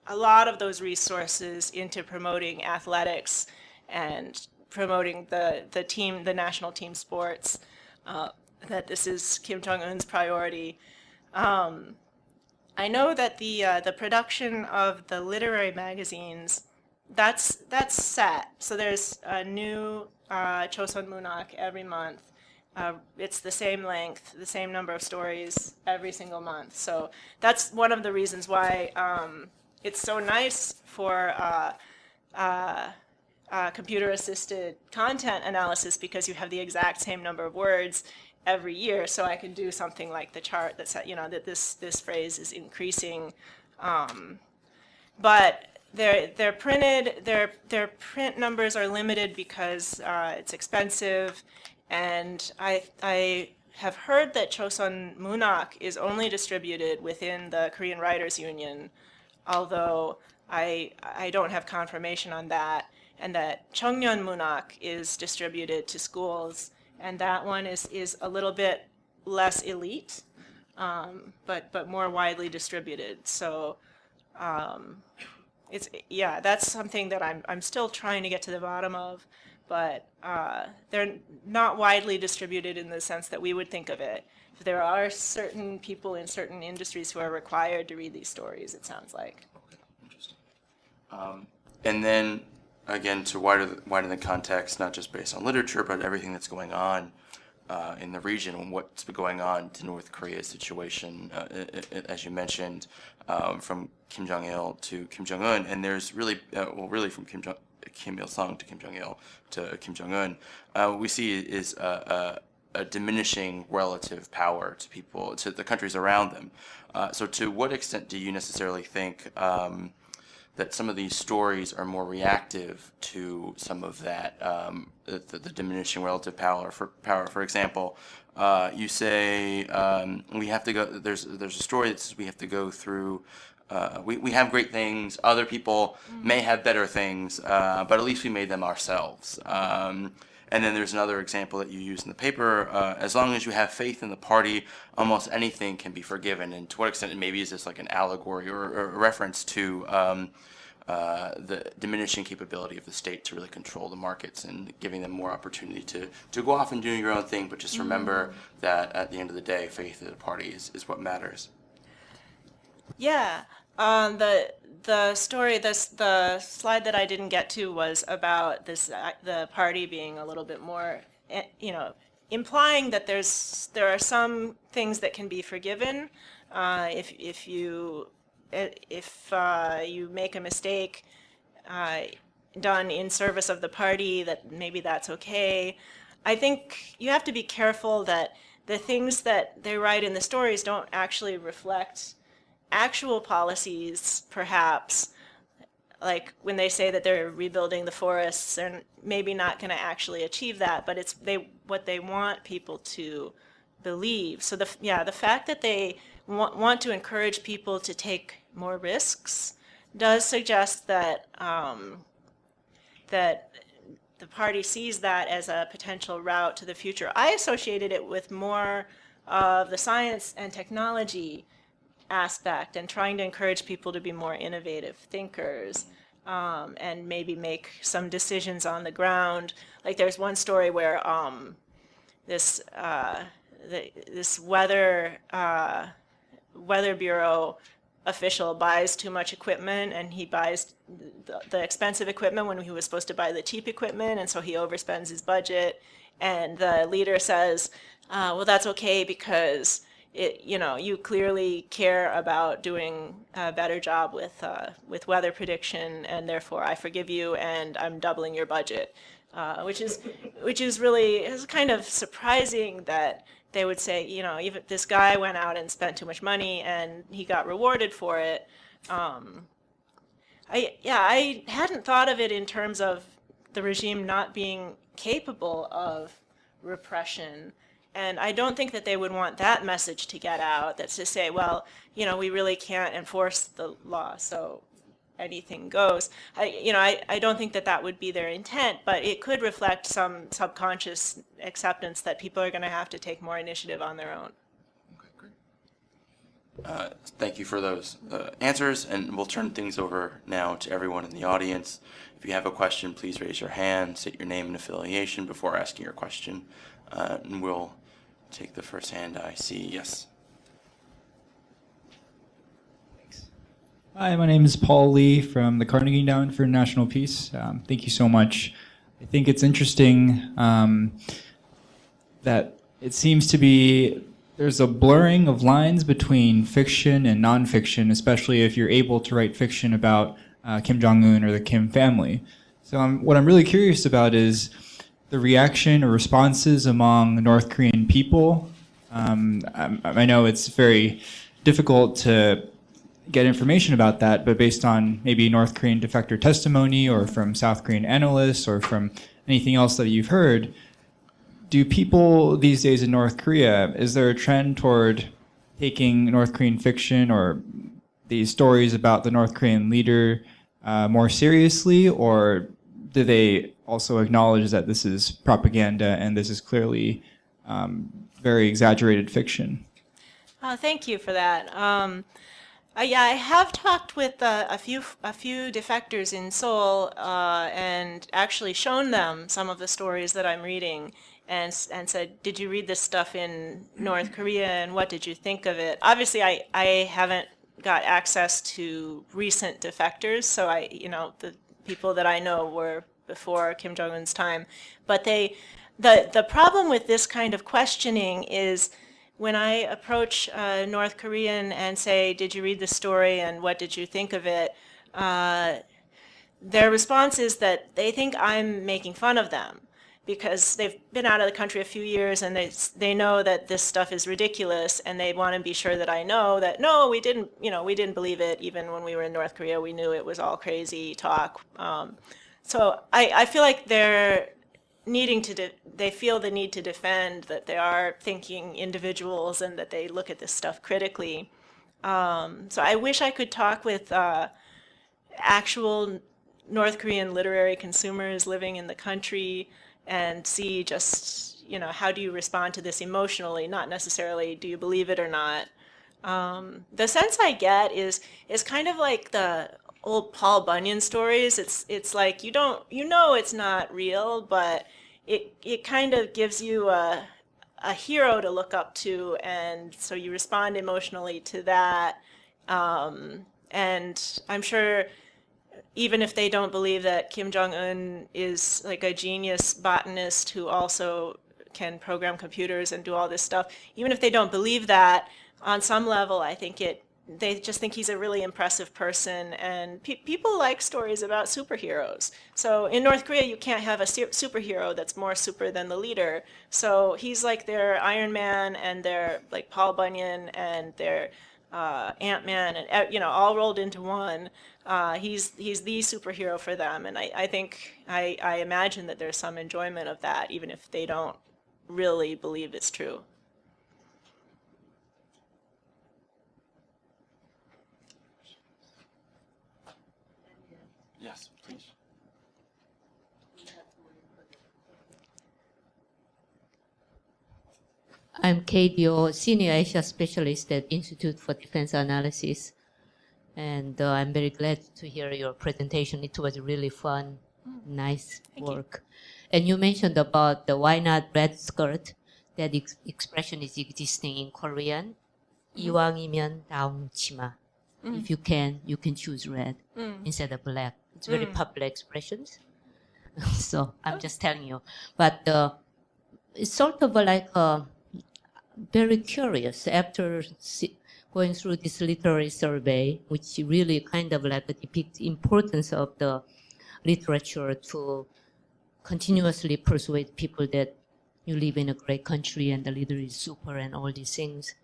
S2: a lot of those resources into promoting athletics and promoting the national team sports, that this is Kim Jong-un's priority. I know that the production of the literary magazines, that's set. So there's a new Chosun Munok every month. It's the same length, the same number of stories every single month. So that's one of the reasons why it's so nice for computer-assisted content analysis, because you have the exact same number of words every year. So I can do something like the chart that said, that this phrase is increasing, but they're printed. Their print numbers are limited because it's expensive, and I have heard that Chosun Munok is only distributed within the Korean Writers Union, although I don't have confirmation on that, and that Cheongyeon Munok is distributed to schools, and that one is a little bit less elite, but more widely distributed. So that's something that I'm still trying to get to the bottom of, but they're not widely distributed in the sense that we would think of it. There are certain people in certain industries who are required to read these stories, it sounds like.
S1: Okay, interesting. And then, again, to widen the context, not just based on literature, but everything that's going on in the region, and what's been going on to North Korea's situation, as you mentioned, from Kim Jong-il to Kim Jong-un, and there's really, really from Kim Il-sung to Kim Jong-il to Kim Jong-un, we see is a diminishing relative power to people, to the countries around them. So to what extent do you necessarily think that some of these stories are more reactive to some of that, the diminishing relative power? For example, you say we have to go. There's a story that says we have to go through. We have great things. Other people may have better things, but at least we made them ourselves. And then there's another example that you use in the paper. As long as you have faith in the party, almost anything can be forgiven. And to what extent, maybe is this like an allegory or a reference to the diminishing capability of the state to really control the markets and giving them more opportunity to go off and do your own thing, but just remember that at the end of the day, faith in the party is what matters.
S2: Yeah. The story, the slide that I didn't get to was about this, the party being a little bit more, implying that there are some things that can be forgiven if you make a mistake done in service of the party, that maybe that's okay. I think you have to be careful that the things that they write in the stories don't actually reflect actual policies, perhaps. Like when they say that they're rebuilding the forests, they're maybe not going to actually achieve that, but it's what they want people to believe. So the fact that they want to encourage people to take more risks does suggest that that the party sees that as a potential route to the future. I associated it with more of the science and technology aspect and trying to encourage people to be more innovative thinkers, and maybe make some decisions on the ground. Like there's one story where this weather bureau official buys too much equipment, and he buys the expensive equipment when he was supposed to buy the cheap equipment, and so he overspends his budget. And the leader says, well, that's okay because you clearly care about doing a better job with weather prediction, and therefore I forgive you, and I'm doubling your budget, which is really kind of surprising that they would say, even this guy went out and spent too much money and he got rewarded for it. I hadn't thought of it in terms of the regime not being capable of repression. And I don't think that they would want that message to get out, that's to say, well, we really can't enforce the law, so anything goes. I don't think that would be their intent, but it could reflect some subconscious acceptance that people are going to have to take more initiative on their own.
S1: Okay, great. Thank you for those answers, and we'll turn things over now to everyone in the audience. If you have a question, please raise your hand, state your name and affiliation before asking your question, and we'll take the first hand I see. Yes.
S3: Thanks. Hi, my name is Paul Lee from the Carnegie Endowment for International Peace. Thank you so much. I think it's interesting that it seems to be there's a blurring of lines between fiction and nonfiction, especially if you're able to write fiction about Kim Jong-un or the Kim family. So what I'm really curious about is the reaction or responses among North Korean people. I know it's very difficult to get information about that, but based on maybe North Korean defector testimony or from South Korean analysts or from anything else that you've heard, do people these days in North Korea, is there a trend toward taking North Korean fiction or these stories about the North Korean leader more seriously, or do they also acknowledge that this is propaganda and this is clearly very exaggerated fiction?
S2: Thank you for that. I have talked with a few defectors in Seoul and actually shown them some of the stories that I'm reading and said, did you read this stuff in North Korea and what did you think of it? Obviously, I haven't got access to recent defectors, so the people that I know were before Kim Jong-un's time. But the problem with this kind of questioning is when I approach a North Korean and say, did you read the story and what did you think of it? Their response is that they think I'm making fun of them. because they've been out of the country a few years and they know that this stuff is ridiculous, and they want to be sure that I know that no, we didn't believe it. Even when we were in North Korea, we knew it was all crazy talk. So I feel like they're needing to they feel the need to defend that they are thinking individuals and that they look at this stuff critically. So I wish I could talk with actual North Korean literary consumers living in the country and see just, how do you respond to this emotionally, not necessarily do you believe it or not. The sense I get is kind of like the old Paul Bunyan stories. It's like it's not real, but it kind of gives you a hero to look up to, and so you respond emotionally to that. And I'm sure even if they don't believe that Kim Jong-un is like a genius botanist who also can program computers and do all this stuff, even if they don't believe that, on some level, I think they just think he's a really impressive person, and people like stories about superheroes. So in North Korea, you can't have a superhero that's more super than the leader. So he's like their Iron Man and their like Paul Bunyan and their Ant-Man, and all rolled into one. He's the superhero for them, and I think I imagine that there's some enjoyment of that, even if they don't really believe it's true.
S1: Yes, please.
S4: I'm KDO, Senior Asia Specialist at Institute for Defense Analysis. And I'm very glad to hear your presentation. It was really fun, nice work. And you mentioned about the why not red skirt. That expression is existing in Korean. 이왕이면 다음 치마. If you can choose red instead of black. It's very popular expressions. So I'm just telling you. But it's sort of like very curious after going through this literary survey, which really kind of like depicts importance of the literature to continuously persuade people that you live in a great country and the leader is super and all these things.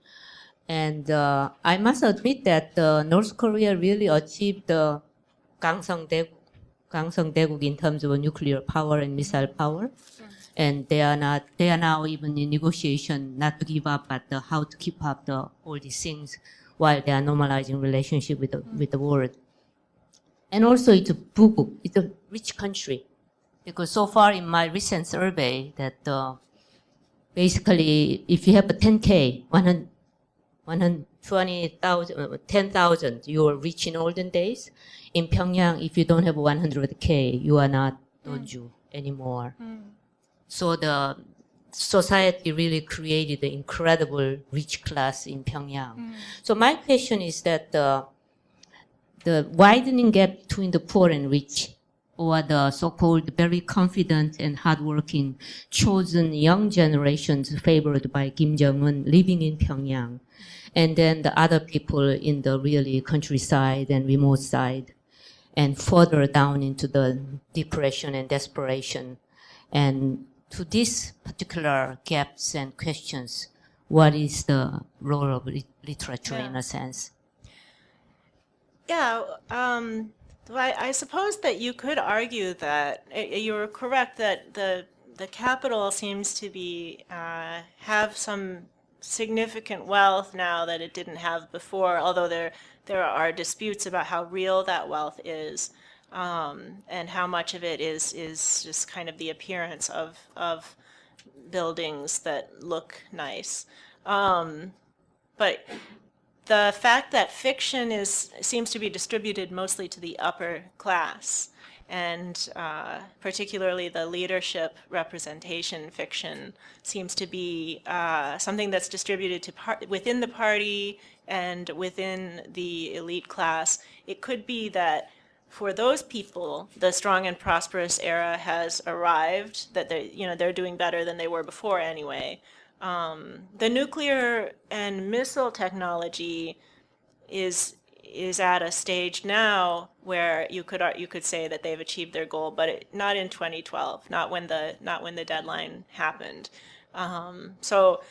S4: And I must admit that North Korea really achieved the 강성대국 in terms of nuclear power and missile power. And they are now even in negotiation not to give up, but how to keep up all these things while they are normalizing relationship with the world. And also it's a rich country, because so far in my recent survey that basically if you have a 10K, 120,000, 10,000, you are rich in olden days. In Pyongyang, if you don't have 100K, you are not Donju anymore. So the society really created an incredible rich class in Pyongyang. So my question is that the widening gap between the poor and rich, or the so-called very confident and hardworking chosen young generations favored by Kim Jong-un living in Pyongyang, and then the other people in the really countryside and remote side, and further down into the depression and desperation. And to these particular gaps and questions, what is the role of literature in a sense?
S2: Yeah, I suppose that you could argue that you're correct that the capital seems to be have some significant wealth now that it didn't have before, although there are disputes about how real that wealth is. And how much of it is just kind of the appearance of buildings that look nice. But the fact that fiction seems to be distributed mostly to the upper class, and particularly the leadership representation fiction seems to be something that's distributed to within the party and within the elite class. It could be that for those people, the strong and prosperous era has arrived, that they're doing better than they were before anyway. The nuclear and missile technology is is at a stage now where you could say that they've achieved their goal, but not in 2012, not when the deadline happened. So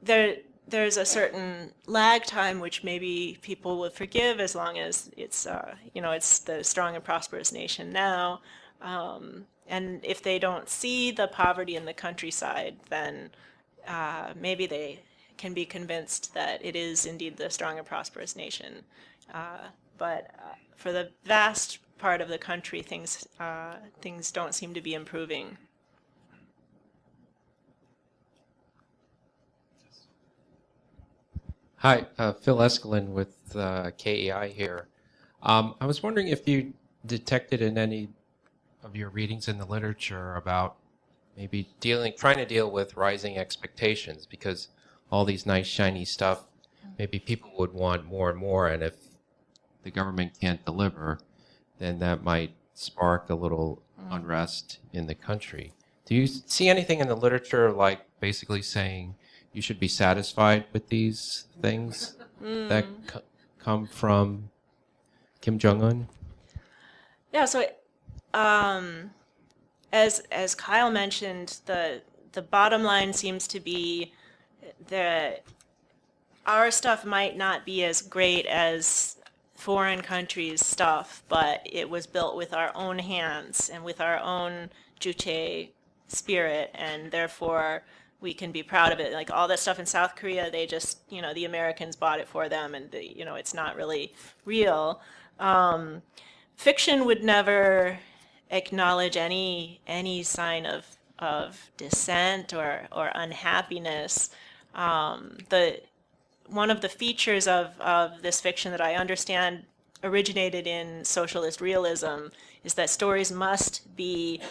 S2: there's a certain lag time which maybe people will forgive as long as it's it's the strong and prosperous nation now. And if they don't see the poverty in the countryside, then maybe they can be convinced that it is indeed the strong and prosperous nation. But for the vast part of the country, things don't seem to be improving.
S5: Hi, Phil Eskelin with KEI here. I was wondering if you detected in any of your readings in the literature about maybe trying to deal with rising expectations, because all these nice shiny stuff, maybe people would want more and more, and if the government can't deliver, then that might spark a little unrest in the country. Do you see anything in the literature like basically saying you should be satisfied with these things that come from Kim Jong-un?
S2: Yeah, so as Kyle mentioned, the bottom line seems to be that our stuff might not be as great as foreign countries' stuff, but it was built with our own hands and with our own Juche spirit, and therefore we can be proud of it. Like all that stuff in South Korea, they just, the Americans bought it for them, and it's not really real. Fiction would never acknowledge any sign of dissent or unhappiness. One of the features of this fiction that I understand originated in socialist realism is that stories must be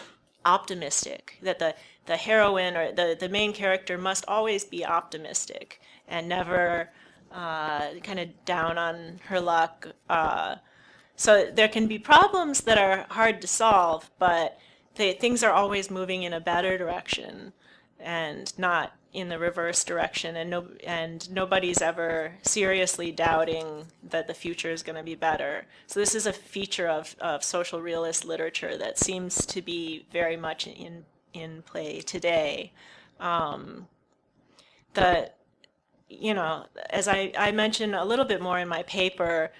S2: optimistic, that the heroine or the main character must always be optimistic and never kind of down on her luck. So there can be problems that are hard to solve, but things are always moving in a better direction and not in the reverse direction, and nobody's ever seriously doubting that the future is going to be better. So this is a feature of social realist literature that seems to be very much in play today. As I mentioned a little bit more in my paper,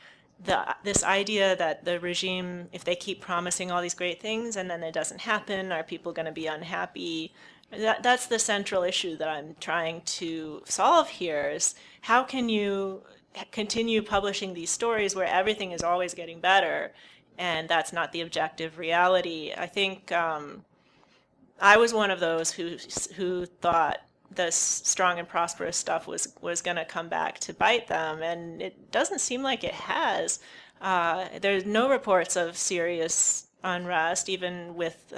S2: this idea that the regime, if they keep promising all these great things and then it doesn't happen, are people going to be unhappy? That's the central issue that I'm trying to solve here, is how can you continue publishing these stories where everything is always getting better, and that's not the objective reality. I think I was one of those who thought this strong and prosperous stuff was going to come back to bite them, and it doesn't seem like it has. There's no reports of serious unrest, even with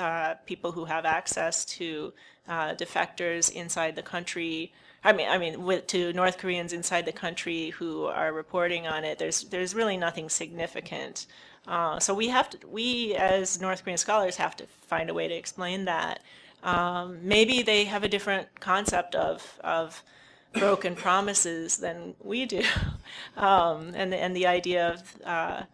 S2: people who have access to defectors inside the country. To North Koreans inside the country who are reporting on it. There's really nothing significant. So we as North Korean scholars have to find a way to explain that. Maybe they have a different concept of broken promises than we do, and the idea of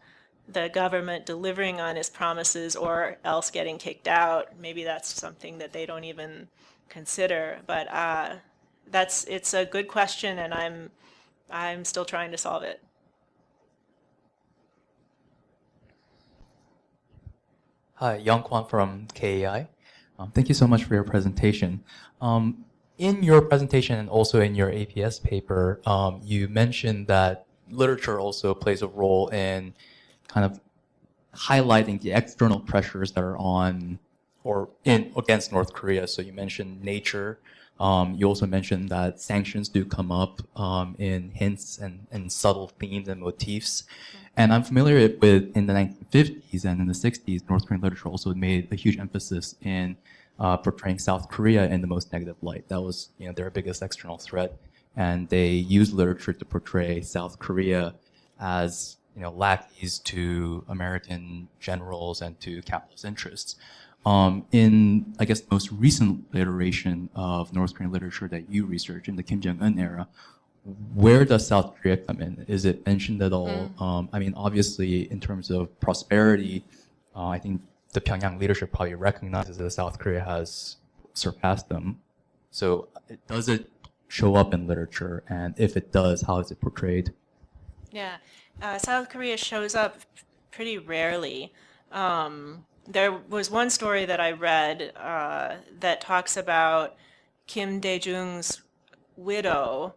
S2: the government delivering on its promises or else getting kicked out. Maybe that's something that they don't even consider. But it's a good question, and I'm still trying to solve it.
S6: Hi, Young Kwan from KEI. Thank you so much for your presentation. In your presentation and also in your APS paper, you mentioned that literature also plays a role in kind of highlighting the external pressures that are on or against North Korea. So you mentioned nature. You also mentioned that sanctions do come up in hints and subtle themes and motifs. And I'm familiar with, in the 1950s and in the 60s, North Korean literature also made a huge emphasis in portraying South Korea in the most negative light. That was, their biggest external threat. And they used literature to portray South Korea as, lackeys to American generals and to capitalist interests. In, I guess, the most recent iteration of North Korean literature that you researched in the Kim Jong-un era, where does South Korea come in? Is it mentioned at all? I mean, obviously, in terms of prosperity, I think the Pyongyang leadership probably recognizes that South Korea has surpassed them. So does it show up in literature? And if it does, how is it portrayed?
S2: Yeah, South Korea shows up pretty rarely. There was one story that I read that talks about Kim Dae-jung's widow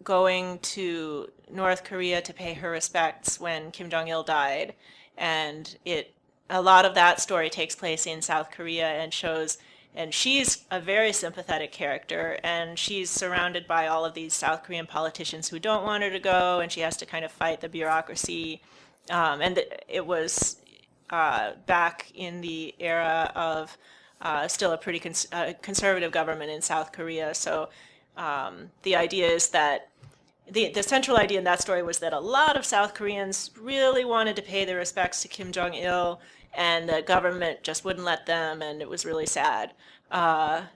S2: going to North Korea to pay her respects when Kim Jong-il died, and a lot of that story takes place in South Korea and shows. And she's a very sympathetic character, and she's surrounded by all of these South Korean politicians who don't want her to go, and she has to kind of fight the bureaucracy. And it was back in the era of still a pretty conservative government in South Korea. So the idea is that the central idea in that story was that a lot of South Koreans really wanted to pay their respects to Kim Jong-il, and the government just wouldn't let them, and it was really sad.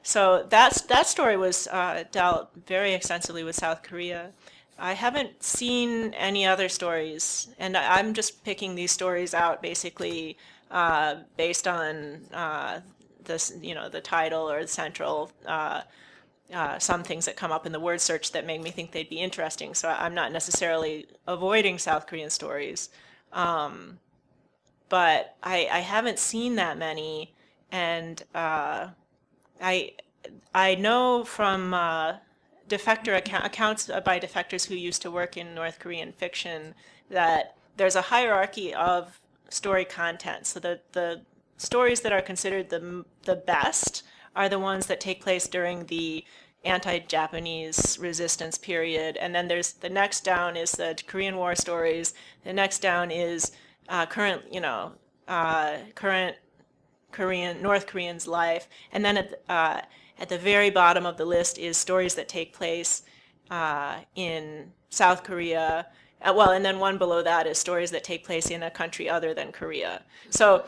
S2: So that story was dealt very extensively with South Korea. I haven't seen any other stories, and I'm just picking these stories out basically based on the title or the central. Some things that come up in the word search that make me think they'd be interesting. So I'm not necessarily avoiding South Korean stories. But I haven't seen that many, and I know from defector accounts by defectors who used to work in North Korean fiction that there's a hierarchy of story content. So the stories that are considered the best are the ones that take place during the anti-Japanese resistance period, and then there's the next down is the Korean War stories. The next down is current North Korean's life, and then at the very bottom of the list is stories that take place in South Korea. And then one below that is stories that take place in a country other than Korea. So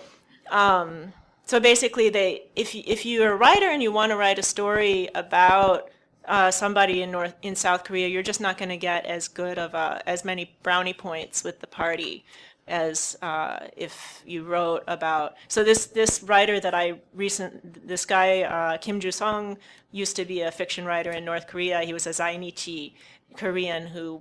S2: basically, if you're a writer and you want to write a story about somebody in South Korea, you're just not going to get as good of as many brownie points with the party as if you wrote about. So this writer that this guy Kim Ju-sung used to be a fiction writer in North Korea. He was a Zainichi Korean who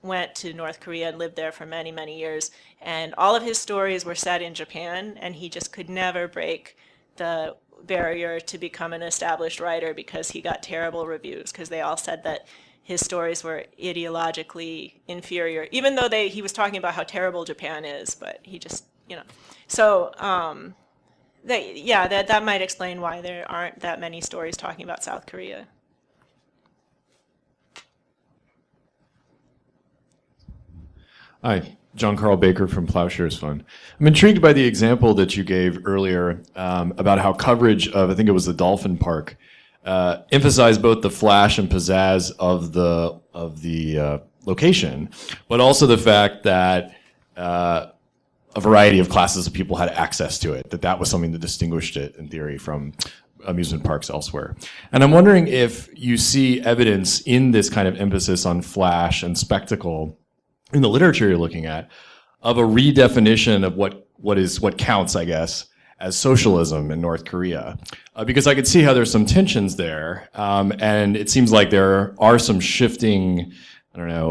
S2: went to North Korea and lived there for many, many years. And all of his stories were set in Japan, and he just could never break the barrier to become an established writer because he got terrible reviews because they all said that his stories were ideologically inferior, even though he was talking about how terrible Japan is, but he just, So that might explain why there aren't that many stories talking about South Korea.
S7: Hi, John Carl Baker from Plowshares Fund. I'm intrigued by the example that you gave earlier about how coverage of, I think it was the Dolphin Park, emphasized both the flash and pizzazz of the location, but also the fact that a variety of classes of people had access to it, that was something that distinguished it, in theory, from amusement parks elsewhere. And I'm wondering if you see evidence in this kind of emphasis on flash and spectacle in the literature you're looking at, of a redefinition of what counts, I guess, as socialism in North Korea. Because I could see how there's some tensions there, and it seems like there are some shifting, not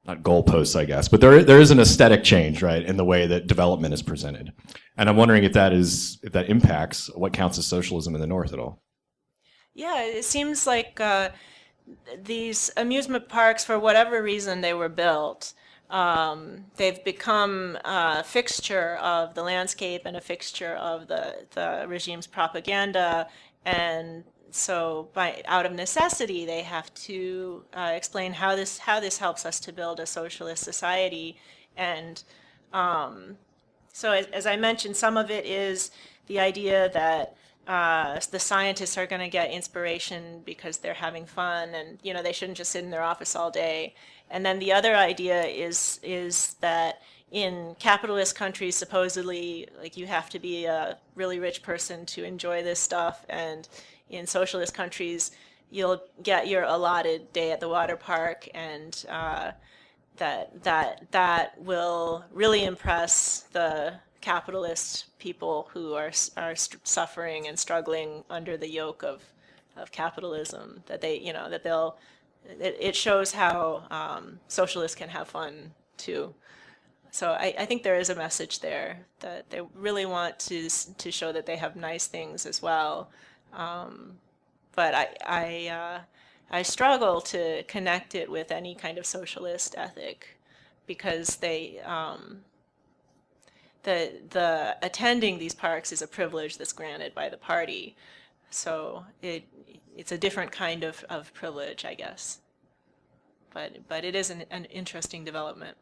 S7: goalposts, I guess, but there is an aesthetic change, right, in the way that development is presented. And I'm wondering if that impacts what counts as socialism in the North at all. Yeah,
S2: it seems like these amusement parks, for whatever reason they were built, they've become a fixture of the landscape and a fixture of the regime's propaganda, and so out of necessity they have to explain how this helps us to build a socialist society. And so as I mentioned, some of it is the idea that the scientists are going to get inspiration because they're having fun, and they shouldn't just sit in their office all day. And then the other idea is that in capitalist countries, supposedly, like, you have to be a really rich person to enjoy this stuff, and in socialist countries, you'll get your allotted day at the water park, and that will really impress the capitalist people who are suffering and struggling under the yoke of capitalism. That they, that they'll. It shows how socialists can have fun too. So I think there is a message there that they really want to show that they have nice things as well. But I struggle to connect it with any kind of socialist ethic, because the attending these parks is a privilege that's granted by the party. So it's a different kind of privilege, I guess. But it is an interesting development.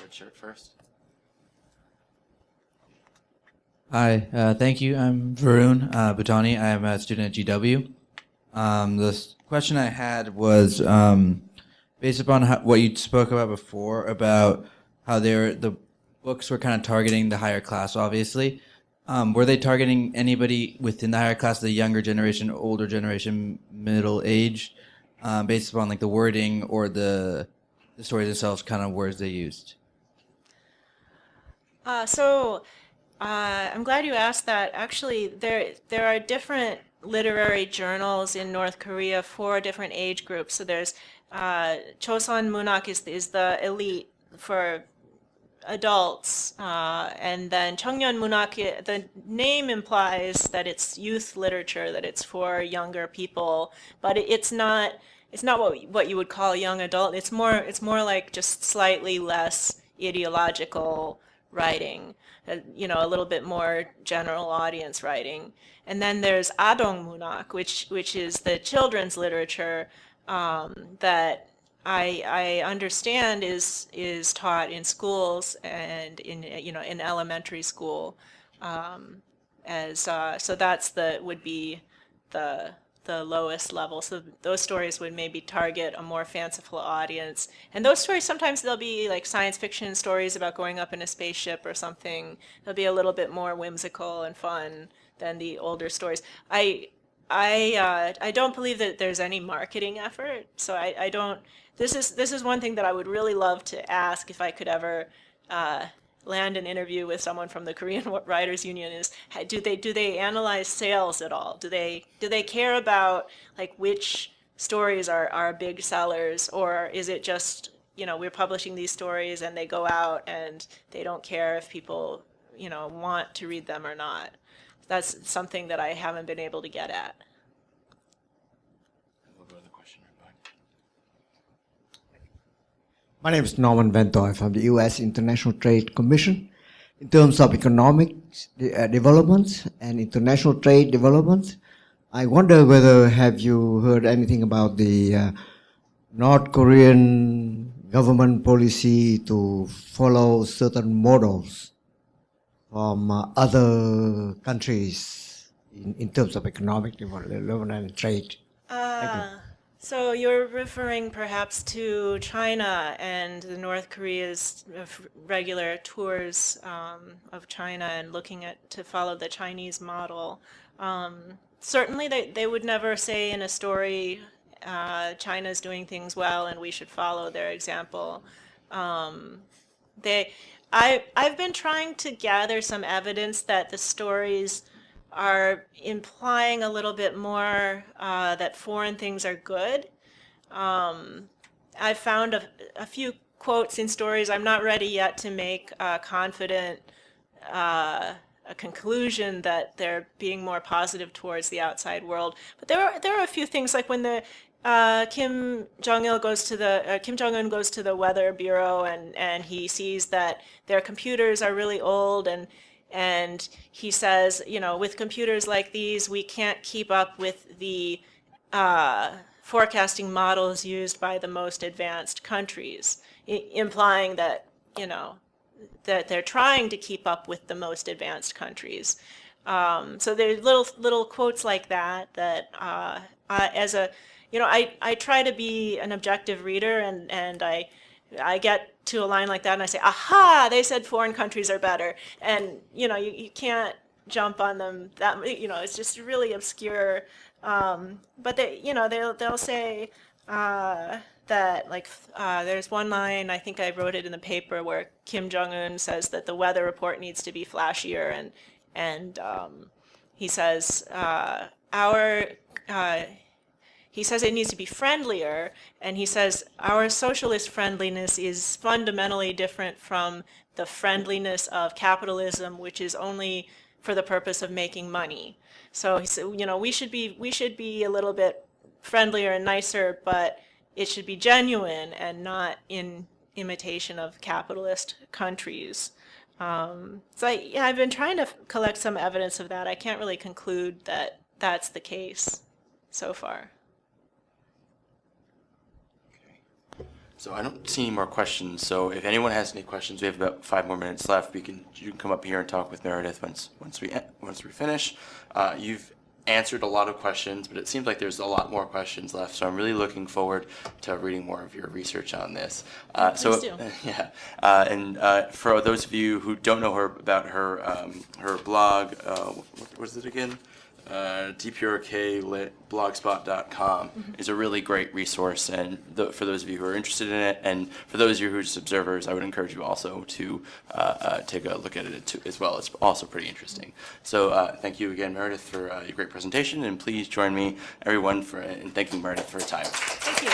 S1: Red shirt first.
S8: Hi, thank you. I'm Varun Bhutani. I am a student at GW. The question I had was based upon what you spoke about before, about how the books were kind of targeting the higher class, obviously. Were they targeting anybody within the higher class, the younger generation, older generation, middle age, based upon like the wording or the stories themselves, kind of words they used?
S2: I'm glad you asked that. Actually, there are different literary journals in North Korea for different age groups. So there's Chosun Munak is the elite for adults, and then Cheongnyeon Munak, the name implies that it's youth literature, that it's for younger people, but it's not what you would call young adult. It's more like just slightly less ideological writing, a little bit more general audience writing. And then there's Adong Munak, which is the children's literature that I understand is taught in schools and in elementary school, so that's would be the lowest level. So those stories would maybe target a more fanciful audience. And those stories, sometimes they'll be like science fiction stories about going up in a spaceship or something. They'll be a little bit more whimsical and fun than the older stories. I don't believe that there's any marketing effort. So I don't. This is one thing that I would really love to ask if I could ever land an interview with someone from the Korean Writers Union, is do they analyze sales at all? Do they care about like which stories are big sellers, or is it just we're publishing these stories and they go out and they don't care if people want to read them or not? That's something that I haven't been able to get at.
S9: My name is Norman Ventoy from the U.S. International Trade Commission. In terms of economic developments and international trade developments, I wonder whether have you heard anything about the North Korean government policy to follow certain models from other countries in terms of economic development and trade? Thank you.
S2: So you're referring perhaps to China and the North Korea's regular tours of China and looking to follow the Chinese model. Certainly they would never say in a story, China's doing things well and we should follow their example. I've been trying to gather some evidence that the stories are implying a little bit more that foreign things are good. I've found a few quotes in stories. I'm not ready yet to make a confident a conclusion that they're being more positive towards the outside world. But there are a few things, like when the Kim Jong-un goes to the Weather Bureau and he sees that their computers are really old, and he says, with computers like these, we can't keep up with the forecasting models used by the most advanced countries, implying that, that they're trying to keep up with the most advanced countries. So there's little quotes like that I try to be an objective reader, and I get to a line like that and I say, aha, they said foreign countries are better. And, you can't jump on them. That it's just really obscure. But they'll say that there's one line, I think I wrote it in the paper, where Kim Jong-un says that the weather report needs to be flashier, and he says he says it needs to be friendlier, and he says our socialist friendliness is fundamentally different from the friendliness of capitalism, which is only for the purpose of making money. So he said, we should be a little bit friendlier and nicer, but it should be genuine and not in imitation of capitalist countries. So I've been trying to collect some evidence of that. I can't really conclude that that's the case so far.
S1: So I don't see any more questions. So if anyone has any questions, we have about 5 more minutes left. You can come up here and talk with Meredith once we finish. You've answered a lot of questions, but it seems like there's a lot more questions left. So I'm really looking forward to reading more of your research on this.
S2: Please do.
S1: For those of you who don't know about her blog, what is it again? dprkblogspot.com is a really great resource, and for those of you who are interested in it, and for those of you who are just observers, I would encourage you also to take a look at it too, as well. It's also pretty interesting. So thank you again, Meredith, for your great presentation, and please join me, everyone, in thanking Meredith for her time.
S2: Thank you.